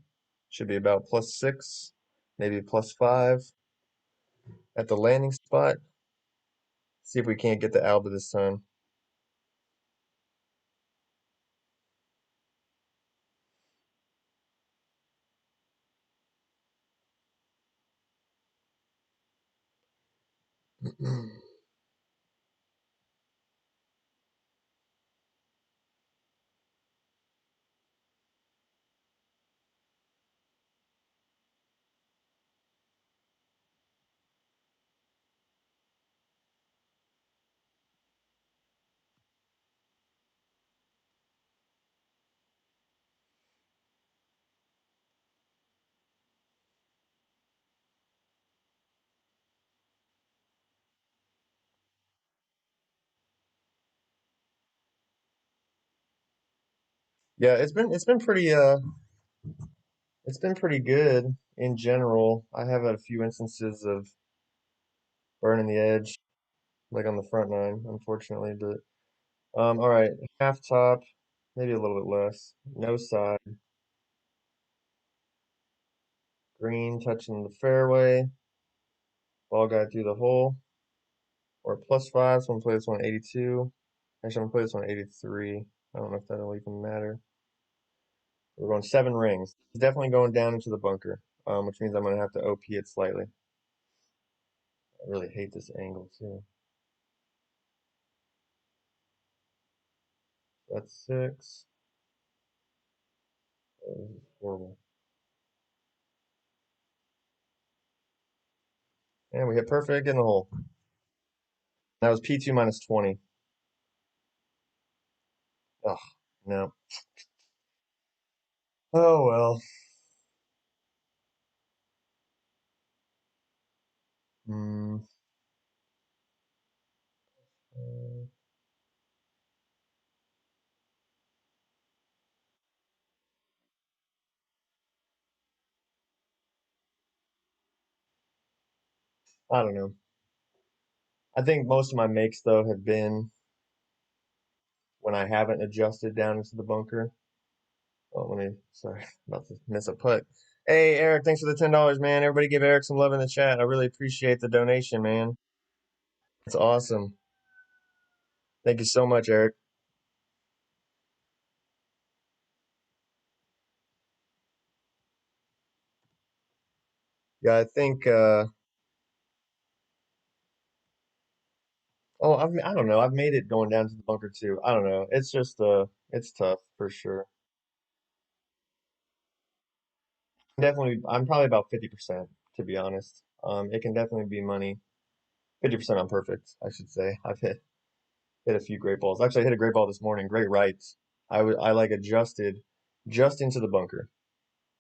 S1: should be about +6, maybe +5 at the landing spot. See if we can't get the Alba this time. Yeah, it's been pretty good in general. I have had a few instances of burning the edge, like on the front nine, unfortunately. But all right, half top, maybe a little bit less. No side, green touching the fairway. Ball guy through the hole. Or +5, so I'm gonna play this one 82. Actually, I'm gonna play this one 83. I don't know if that'll even matter. We're going 7 rings. It's definitely going down into the bunker, which means I'm gonna have to OP it slightly. I really hate this angle too. That's 6. Oh, this is horrible. And we hit perfect in the hole. That was P2 minus 20. Oh, no. Oh well. Hmm. uh, I don't know. I think most of my makes though have been when I haven't adjusted down into the bunker. Oh, sorry, about to miss a putt. Hey, Eric, thanks for the $10, man. Everybody give Eric some love in the chat. I really appreciate the donation, man. It's awesome. Thank you so much, Eric. Yeah, I think, I don't know. I've made it going down to the bunker too. I don't know. It's just, it's tough for sure. Definitely, I'm probably about 50%, to be honest. It can definitely be money. 50% on perfect, I should say. I've hit a few great balls. Actually, I hit a great ball this morning. Great right. I like adjusted just into the bunker.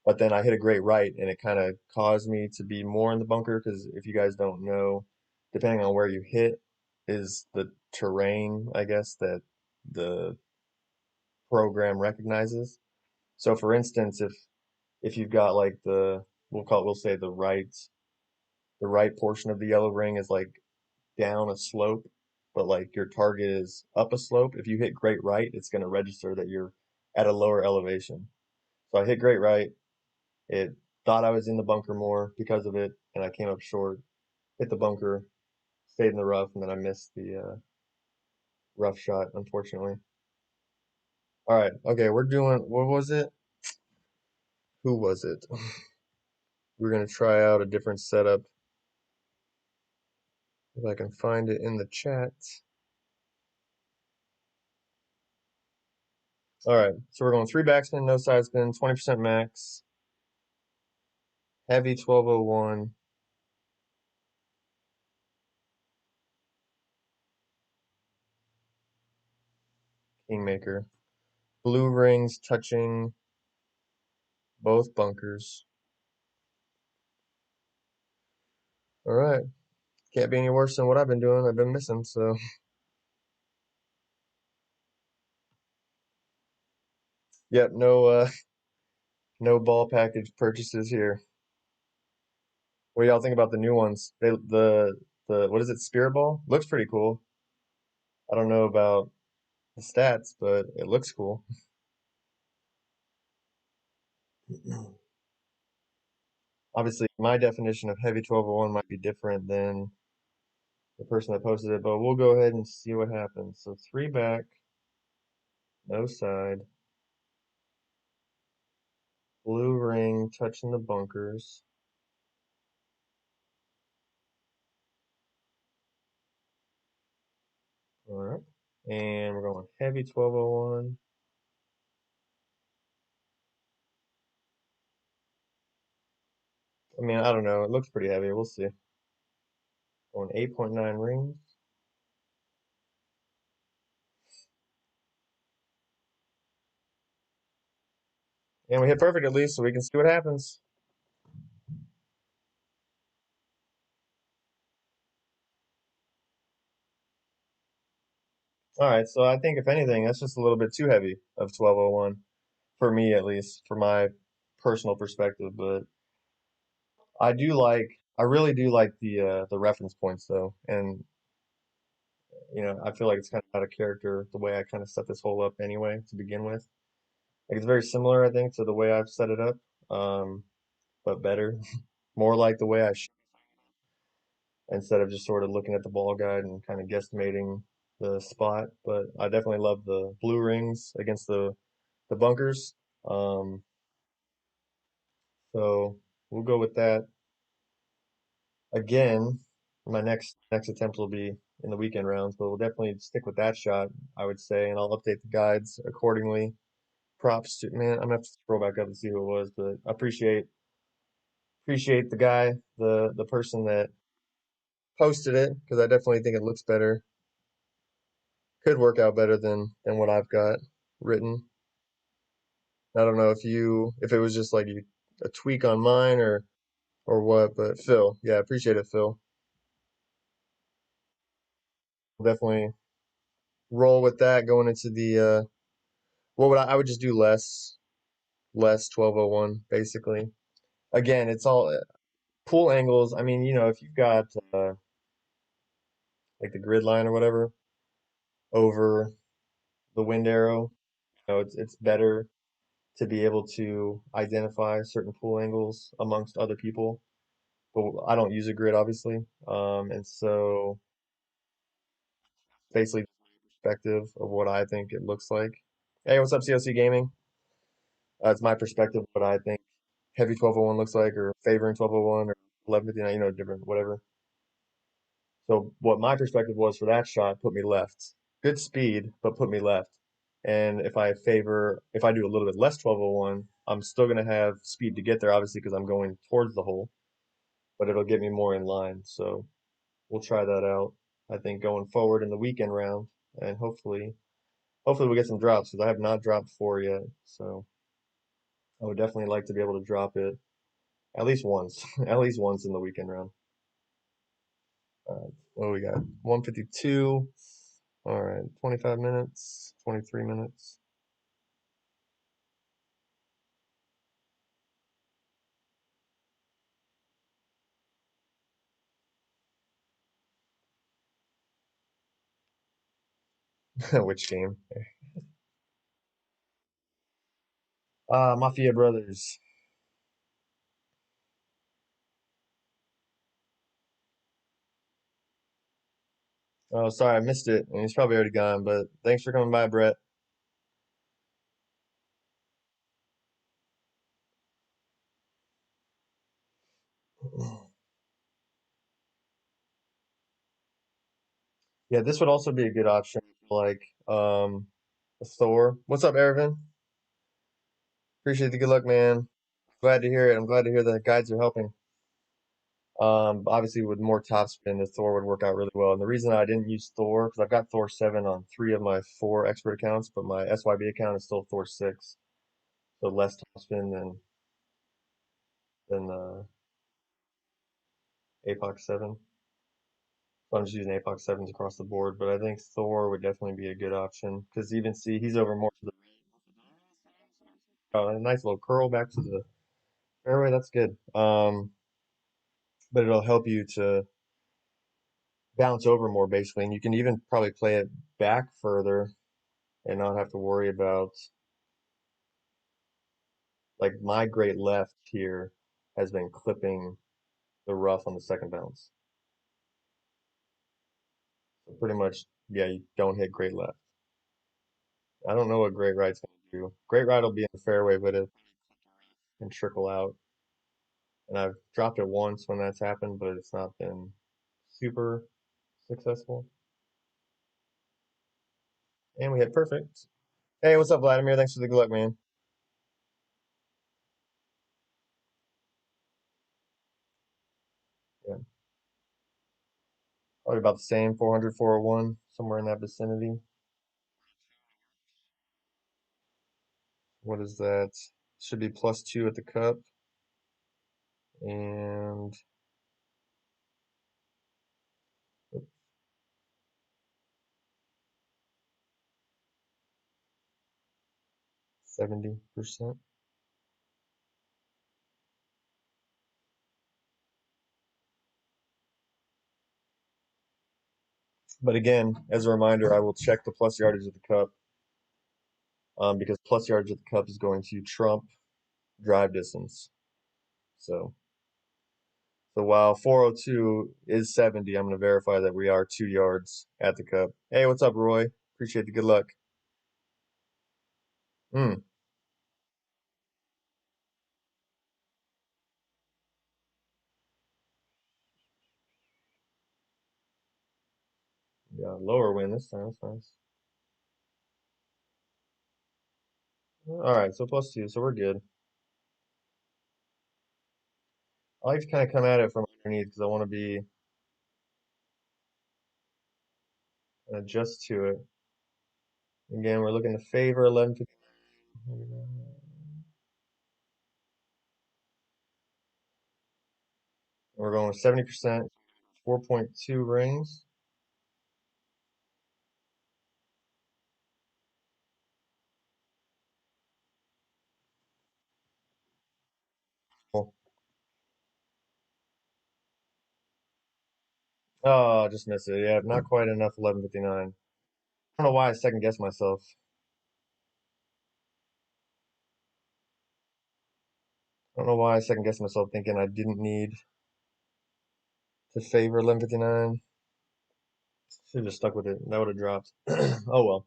S1: But then I hit a great right, and it kind of caused me to be more in the bunker because if you guys don't know, depending on where you hit, is the terrain, I guess, that the program recognizes. So, for instance, if you've got like we'll say the right portion of the yellow ring is like down a slope, but like your target is up a slope. If you hit great right, it's going to register that you're at a lower elevation. So I hit great right. It thought I was in the bunker more because of it, and I came up short, hit the bunker, stayed in the rough, and then I missed the rough shot, unfortunately. All right, okay, we're doing, what was it? Who was it? We're going to try out a different setup. If I can find it in the chat. All right, so we're going three backspin, no side spin, 20% max, heavy 1201, kingmaker. Blue rings touching both bunkers. All right, can't be any worse than what I've been doing. I've been missing, so yep, no ball package purchases here. What do y'all think about the new ones? The what is it? Spirit ball looks pretty cool. I don't know about the stats, but it looks cool. Obviously, my definition of heavy 1201 might be different than the person that posted it, but we'll go ahead and see what happens. So three back, no side, blue ring touching the bunkers. All right, and we're going heavy 1201. I mean, I don't know. It looks pretty heavy. We'll see. Going 8.9 rings. And we hit perfect at least, so we can see what happens. All right, so I think if anything, that's just a little bit too heavy of 1201 for me at least, for my personal perspective. But I really do like the reference points though, and I feel like it's kind of out of character the way I kind of set this whole up anyway to begin with. Like it's very similar, I think, to the way I've set it up, but better, more like the way I should, instead of just sort of looking at the ball guide and kind of guesstimating the spot. But I definitely love the blue rings against the bunkers. Um, so we'll go with that. Again, my next attempt will be in the weekend rounds, but we'll definitely stick with that shot, I would say, and I'll update the guides accordingly. Props to man, I'm gonna have to scroll back up and see who it was, but I appreciate the guy, the person that posted it, because I definitely think it looks better. Could work out better than what I've got written. I don't know if it was just like a tweak on mine or what, but Phil, yeah, appreciate it, Phil. Definitely roll with that going into the what would I would just do less 1201 basically. Again, it's all pool angles. I mean, if you've got like the grid line or whatever over the wind arrow, it's better to be able to identify certain pool angles amongst other people. But I don't use a grid obviously. And so basically perspective of what I think it looks like. Hey, what's up, COC Gaming? It's my perspective of what I think heavy 1201 looks like, or favoring 1201, or 1159, different, whatever. So, what my perspective was for that shot put me left. Good speed, but put me left. And if I do a little bit less 1201, I'm still going to have speed to get there, obviously, because I'm going towards the hole, but it'll get me more in line. So, we'll try that out, I think, going forward in the weekend round, and hopefully we'll get some drops, because I have not dropped four yet. So, I would definitely like to be able to drop it at least once, at least once in the weekend round. What do we got? 152. All right, 25 minutes, 23 minutes. Which game? Mafia Brothers. Oh, sorry, I missed it, and he's probably already gone. But thanks for coming by, Brett. Yeah, this would also be a good option, like a Thor. What's up, Ervin? Appreciate the good luck, man. Glad to hear it. I'm glad to hear the guides are helping. Obviously, with more topspin, the Thor would work out really well. And the reason I didn't use Thor, because I've got Thor 7 on three of my four expert accounts, but my SYB account is still Thor 6, so less topspin than APOC 7. So I'm just using APOC 7s across the board, but I think Thor would definitely be a good option because even see he's over more to the a nice little curl back to the fairway. That's good. But it'll help you to bounce over more basically, and you can even probably play it back further and not have to worry about like my great left here has been clipping the rough on the second bounce. So pretty much, yeah, you don't hit great left. I don't know what great right's gonna do. Great right will be in the fairway, but it can trickle out. And I've dropped it once when that's happened, but it's not been super successful. And we hit perfect. Hey, what's up, Vladimir? Thanks for the good luck, man. Yeah, probably about the same, 400, 401, somewhere in that vicinity. What is that? Should be +2 at the cup and 70%. But again, as a reminder, I will check the plus yardage of the cup because plus yardage of the cup is going to trump drive distance. So, so while 402 is 70, I'm going to verify that we are 2 yards at the cup. Hey, what's up, Roy? Appreciate the good luck. Hmm. Yeah, lower wind this time. That's nice. All right, so +2, so we're good. I like to kind of come at it from underneath because I want to be adjust to it. Again, we're looking to favor 1150. We're going with 70%, 4.2 rings. Cool. Oh, just missed it. Yeah, not quite enough 1159. I don't know why I second guessed myself. I don't know why I second guessed myself thinking I didn't need to favor 1159. Should have just stuck with it. That would have dropped. Oh well.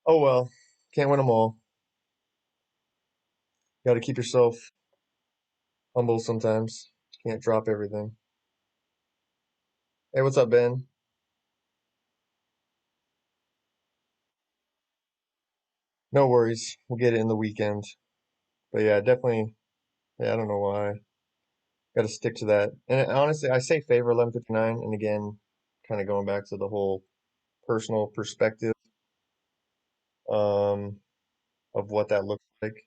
S1: Oh well. Can't win them all. Got to keep yourself humble sometimes. Can't drop everything. Hey, what's up, Ben? No worries. We'll get it in the weekend. But yeah, definitely. Yeah, I don't know why. Got to stick to that. And honestly, I say favor 1159, and again, kind of going back to the whole personal perspective um, of what that looks like.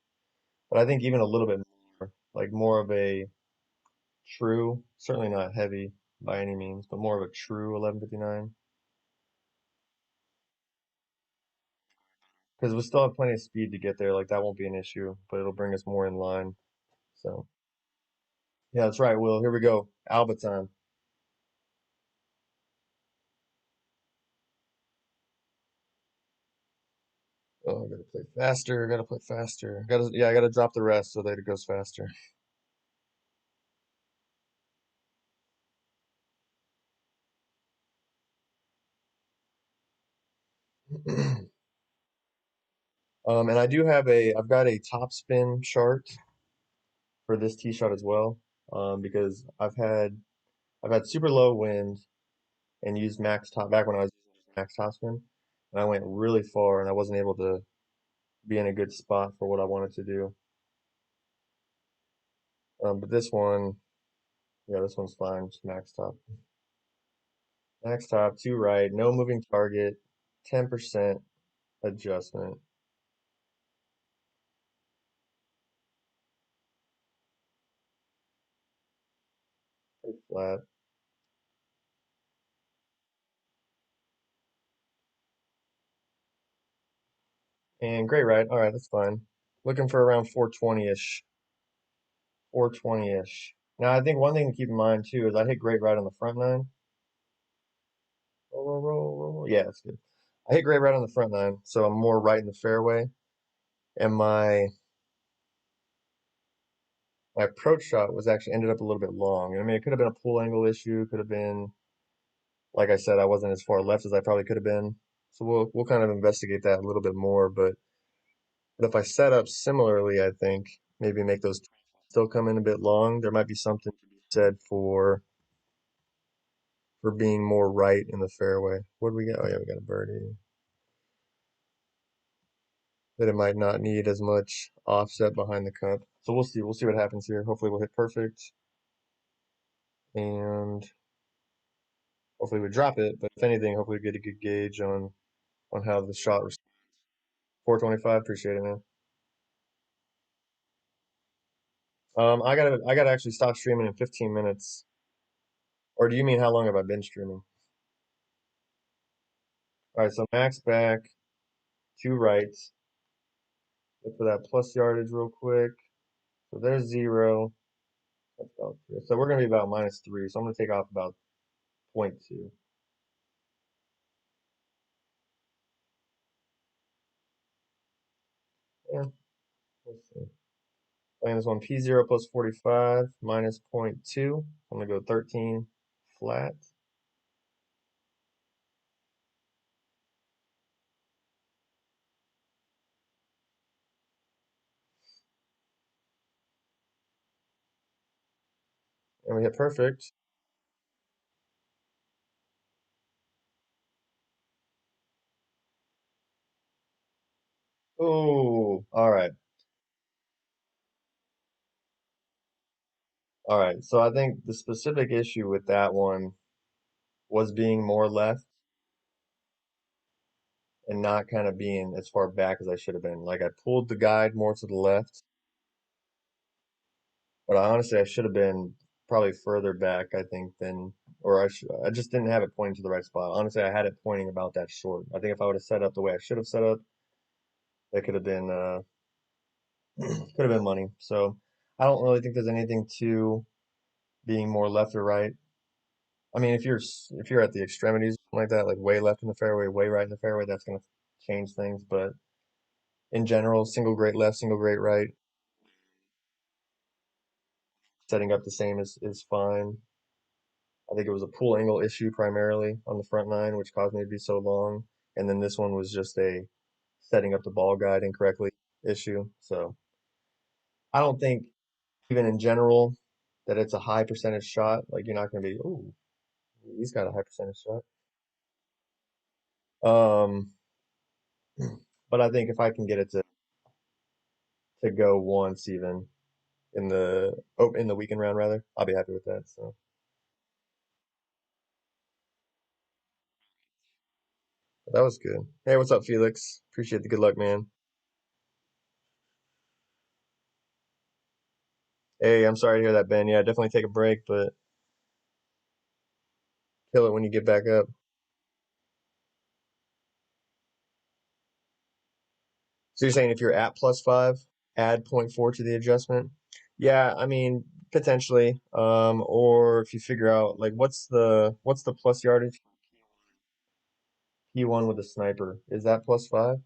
S1: But I think even a little bit more, like more of a true, certainly not heavy by any means, but more of a true 1159. Because we still have plenty of speed to get there. Like that won't be an issue, but it'll bring us more in line. So yeah, that's right, Will. Here we go. Alba time. Oh, I gotta play faster. Gotta play faster. Gotta yeah, I gotta drop the rest so that it goes faster. And I do have I've got a top spin chart for this tee shot as well. Because I've had super low wind and used max top back when I was using max topspin, and I went really far, and I wasn't able to be in a good spot for what I wanted to do. But this one, yeah, this one's fine. Just max top. Max top, two right, no moving target, 10% adjustment. Pretty flat. And great right. All right, that's fine. Looking for around 420-ish. 420-ish. Now, I think one thing to keep in mind too is I hit great right on the front nine. Roll, roll, roll, roll. Yeah, that's good. I hit great right on the front nine, so I'm more right in the fairway. And my approach shot was actually ended up a little bit long. I mean, it could have been a pull angle issue. Could have been, like I said, I wasn't as far left as I probably could have been. So we'll kind of investigate that a little bit more. But if I set up similarly, I think maybe make those still come in a bit long. There might be something to be said for being more right in the fairway. What do we got? Oh yeah, we got a birdie. That it might not need as much offset behind the cup. So we'll see. We'll see what happens here. Hopefully we'll hit perfect, and hopefully we drop it. But if anything, hopefully we get a good gauge on how the shot. 425. Appreciate it, man. I gotta actually stop streaming in 15 minutes. Or do you mean how long have I been streaming? All right, so max back, two rights. Look for that plus yardage real quick. So there's zero. That's about three. So we're gonna be about -3. So I'm gonna take off about zero point 0.2. Yeah, let's see. Playing this one P0 plus 45 minus zero point 0.2. I'm gonna go 13 flat. And we hit perfect. Oh, all right. All right. So I think the specific issue with that one was being more left and not kind of being as far back as I should have been. Like I pulled the guide more to the left, but honestly I should have been probably further back, I think, than or I just didn't have it pointing to the right spot. Honestly, I had it pointing about that short. I think if I would have set up the way I should have set up, that could have been could have been money. So I don't really think there's anything to being more left or right. I mean, if you're at the extremities like that, like way left in the fairway, way right in the fairway, that's going to change things. But in general, single great left, single great right, setting up the same is fine. I think it was a pull angle issue primarily on the front nine, which caused me to be so long. And then this one was just a setting up the ball guide incorrectly issue. So I don't think even in general that it's a high percentage shot. Like you're not going to be, oh, he's got a high percentage shot. Um, but I think if I can get it to go once even in the weekend round rather, I'll be happy with that. So that was good. Hey, what's up, Felix? Appreciate the good luck, man. Hey, I'm sorry to hear that, Ben. Yeah, definitely take a break, but kill it when you get back up. So you're saying if you're at +5, add zero point 0.4 to the adjustment? Yeah, I mean potentially. Or if you figure out like what's the plus yardage P1 with a sniper? Is that +5?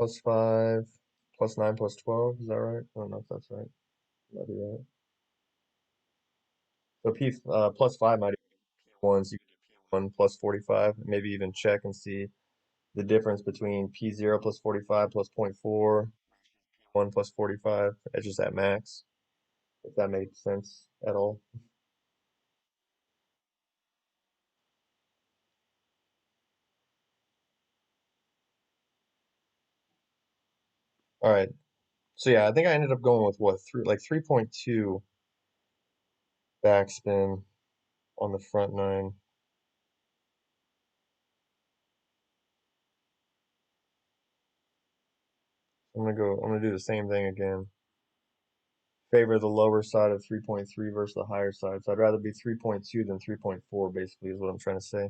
S1: +5, +9, +12? Is that right? I don't know if that's right. Might be right. So P +5 might be P1, so you could do P1 plus 45, maybe even check and see the difference between P0 plus 45 plus zero point 0.4, P1 plus 45 at just at max, if that makes sense at all. All right. So yeah, I think I ended up going with what, 3.2 backspin on the front nine. I'm gonna do the same thing again. Favor the lower side of 3.3 versus the higher side. So I'd rather be 3.2 than 3.4, basically, is what I'm trying to say.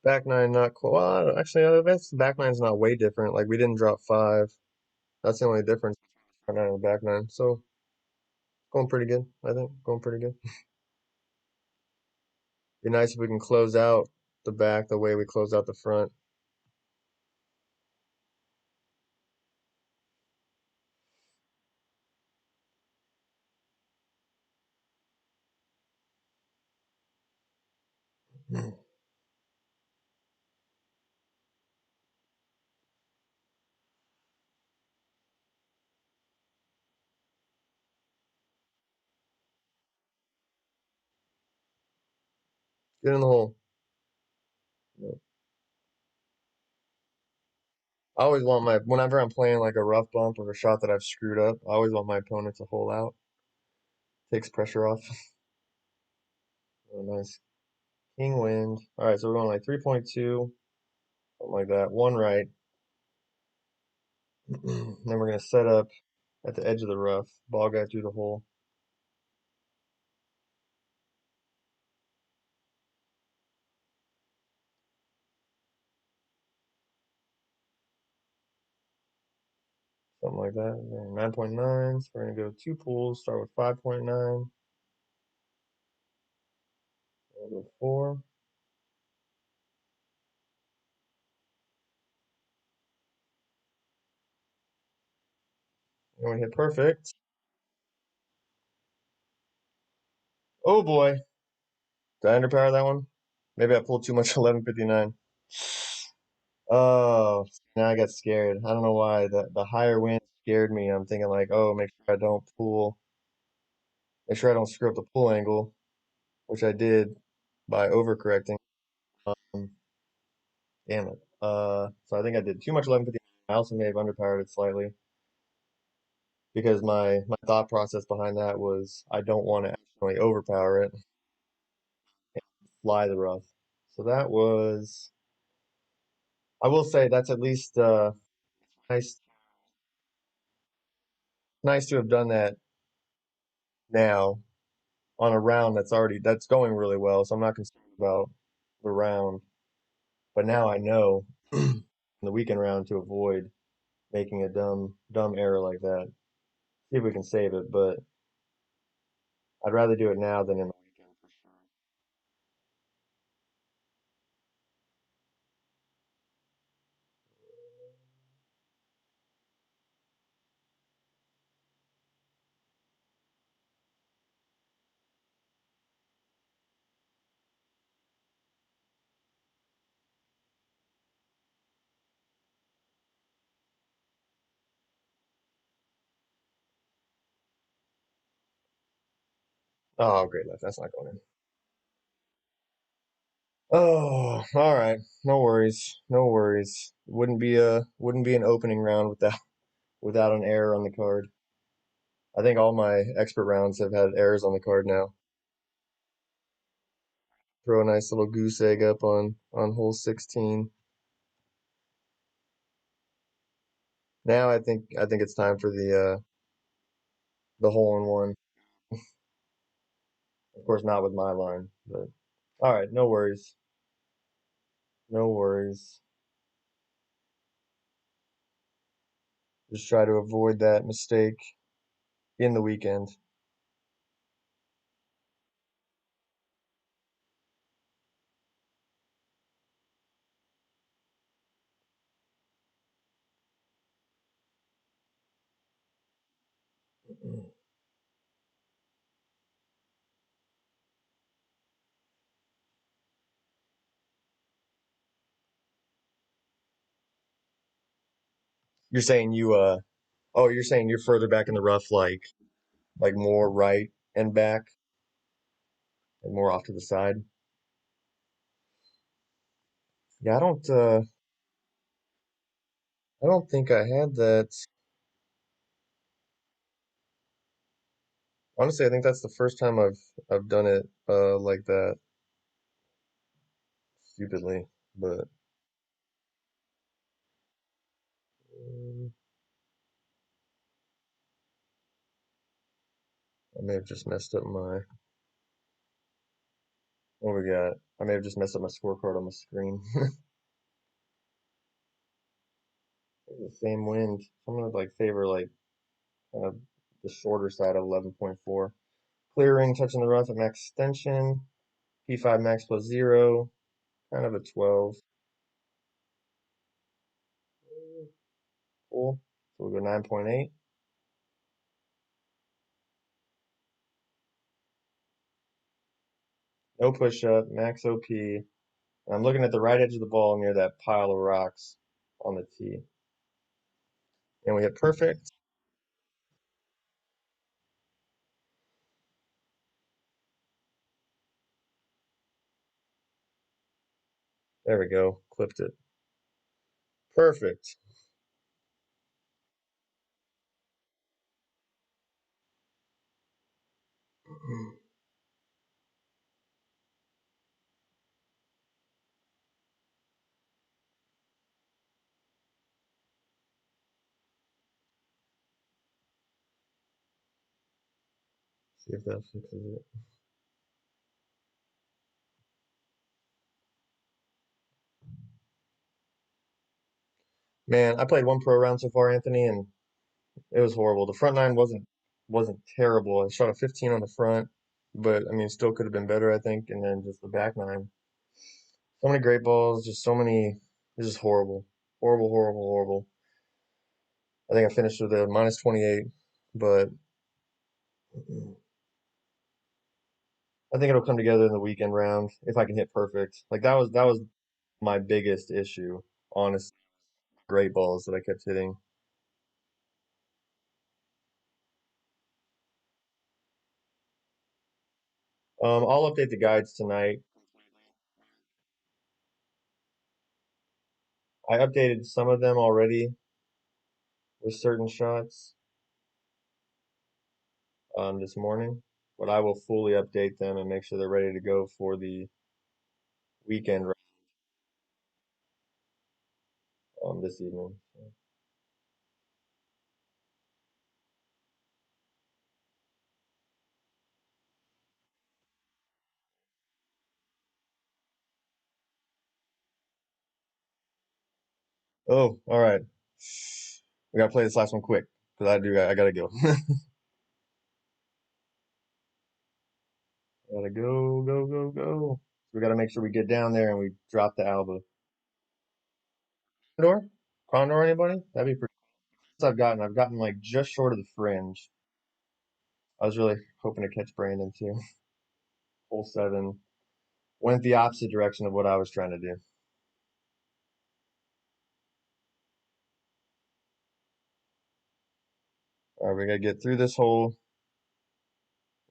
S1: Back nine, not cool. Well, actually, that's back nine's not way different. Like we didn't drop five. That's the only difference between front nine and back nine. So going pretty good, I think. Going pretty good. Be nice if we can close out the back the way we close out the front. Get in the hole. Yeah. I always want whenever I'm playing like a rough bump or a shot that I've screwed up, I always want my opponent to hole out. Takes pressure off. Oh, nice. King wind. All right, so we're going like 3.2, something like that. One right. Then we're going to set up at the edge of the rough. Ball guy through the hole. Something like that. 9.9. So we're going to go two pools. Start with 5.9. We'll go four. And we hit perfect. Oh boy. Did I underpower that one? Maybe I pulled too much 1159. Oh, now I got scared. I don't know why. The higher wind scared me. I'm thinking like, oh, make sure I don't screw up the pull angle, which I did by overcorrecting. Um, Damn it. So I think I did too much 1150. I also may have underpowered it slightly because my thought process behind that was I don't want to accidentally overpower it, fly the rough. So that was, I will say that's at least nice nice to have done that now on a round that's going really well. So I'm not concerned about the round, but now I know in the weekend round to avoid making a dumb error like that. See if we can save it, but I'd rather do it now than in the weekend for sure. Oh, great left. That's not going in. Oh, all right. No worries. No worries. Wouldn't be an opening round without an error on the card. I think all my expert rounds have had errors on the card now. Throw a nice little goose egg up on hole 16. Now I think it's time for the hole in one. Of course, not with my line, but all right. No worries. No worries. Just try to avoid that mistake in the weekend. You're saying Oh, you're saying you're further back in the rough, like more right and back, and more off to the side. Yeah, I don't think I had that. Honestly, I think that's the first time I've done it like that stupidly. But um, I may have just messed up my. What we got? I may have just messed up my scorecard on the screen. The same wind. I'm gonna like favor like kind of the shorter side of 11.4. Clearing, touching the rough at max extension. P5 max plus zero. Kind of a 12. Cool. So we'll go 9.8. No push up, max OP. And I'm looking at the right edge of the ball near that pile of rocks on the tee. And we hit perfect. There we go. Clipped it. Perfect. See if that fixes it. Man, I played one pro round so far, Anthony, and it was horrible. The front nine wasn't terrible. I shot a 15 on the front, but I mean, still could have been better, I think. And then just the back nine, so many great balls, just so many. It's just horrible, horrible, horrible, horrible. I think I finished with a minus 28, but I think it'll come together in the weekend round if I can hit perfect. Like that was my biggest issue, honestly. Great balls that I kept hitting. I'll update the guides tonight. I updated some of them already with certain shots this morning, but I will fully update them and make sure they're ready to go for the weekend this evening. Oh, all right. We gotta play this last one quick because I gotta go. Gotta go, go, go, go. So we gotta make sure we get down there and we drop the Alba. Condor? Condor, anybody? That'd be pretty. I've gotten like just short of the fringe. I was really hoping to catch Brandon too. Hole seven went the opposite direction of what I was trying to do. All right, we gotta get through this hole.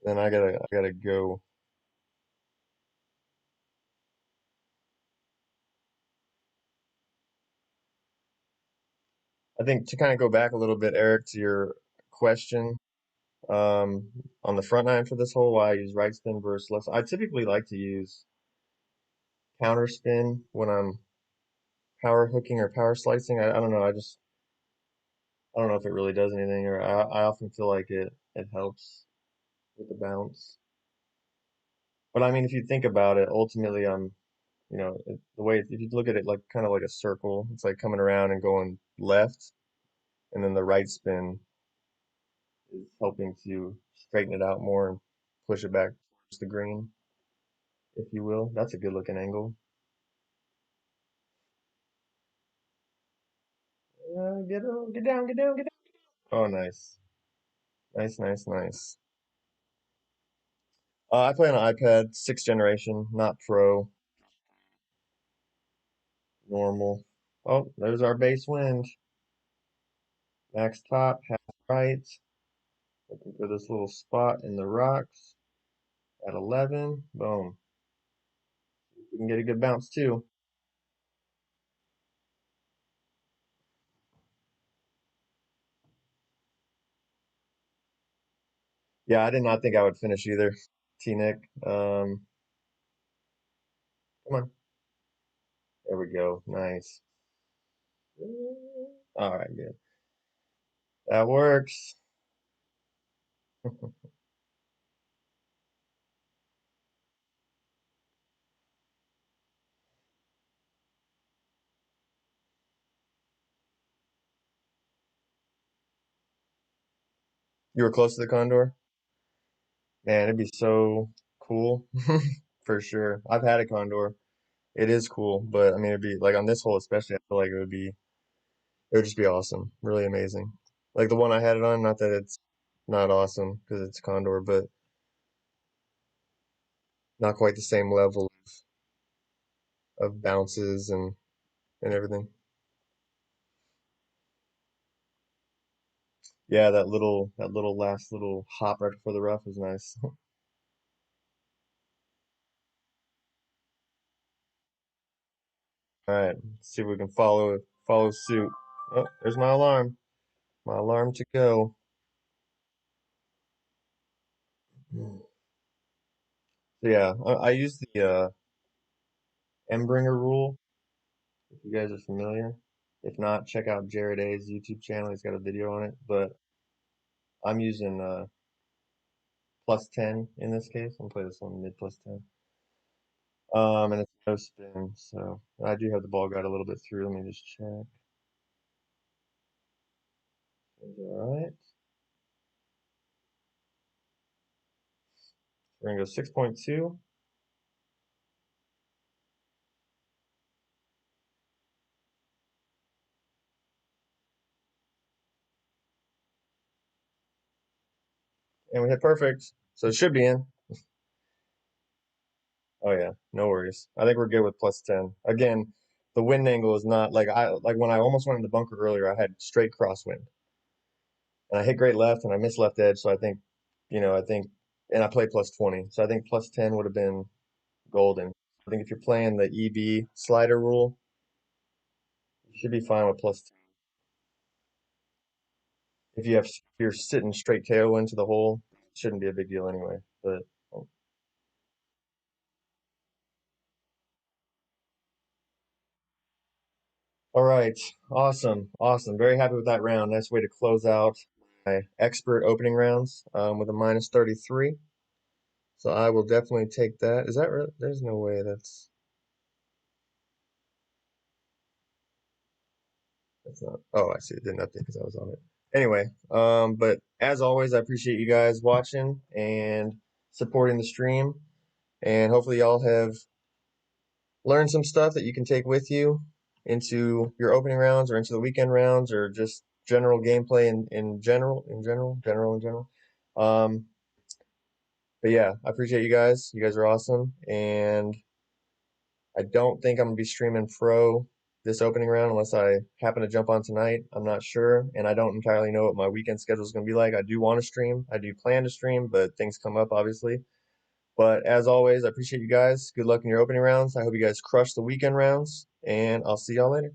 S1: Then I gotta go. I think to kind of go back a little bit, Eric, to your question on the front nine for this hole, why I use right spin versus left. I typically like to use counter spin when I'm power hooking or power slicing. I don't know. I don't know if it really does anything, or I often feel like it helps with the bounce. But I mean, if you think about it, ultimately, the way if you look at it like kind of like a circle, it's like coming around and going left, and then the right spin is helping to straighten it out more and push it back towards the green, if you will. That's a good looking angle. Get down, get down, get down. Oh, nice, nice, nice, nice. I play on an iPad, sixth generation, not pro, normal. Oh, there's our base wind. Max top, half right. Looking for this little spot in the rocks at 11. Boom. We can get a good bounce too. Yeah, I did not think I would finish either, T Nick. Come on. There we go. Nice. All right, good. That works. You were close to the condor? Man, it'd be so cool. For sure. I've had a condor. It is cool, but I mean, it'd be like on this hole especially, I feel like it would just be awesome. Really amazing. Like the one I had it on, not that it's not awesome because it's condor, but not quite the same level of bounces and everything. Yeah, that little last little hop right before the rough was nice. All right, let's see if we can follow suit. Oh, there's my alarm. My alarm to go. So yeah, I use the Embringer rule. If you guys are familiar, if not, check out Jared A's YouTube channel. He's got a video on it. But I'm using plus 10 in this case. I'm gonna play this one mid plus 10. And it's no spin, so I do have the ball guide a little bit through. Let me just check. Is all right. We're gonna go 6.2, and we hit perfect, so it should be in. Oh yeah, no worries. I think we're good with plus 10. Again, the wind angle is not like when I almost went in the bunker earlier. I had straight crosswind, and I hit great left, and I missed left edge. So I think, and I played plus 20. So I think plus 10 would have been golden. I think if you're playing the EB slider rule, you should be fine with plus 10. If you're sitting straight tailwind to the hole, it shouldn't be a big deal anyway. But all right, awesome, awesome. Very happy with that round. Nice way to close out my expert opening rounds with a minus 33. So I will definitely take that. Is that really? There's no way that's not. Oh, I see. It didn't update because I was on it. Anyway, but as always, I appreciate you guys watching and supporting the stream. And hopefully, y'all have learned some stuff that you can take with you into your opening rounds or into the weekend rounds or just general gameplay in general. Um, but yeah, I appreciate you guys. You guys are awesome. And I don't think I'm gonna be streaming pro this opening round unless I happen to jump on tonight. I'm not sure, and I don't entirely know what my weekend schedule is gonna be like. I do want to stream. I do plan to stream, but things come up obviously. But as always, I appreciate you guys. Good luck in your opening rounds. I hope you guys crush the weekend rounds, and I'll see y'all later.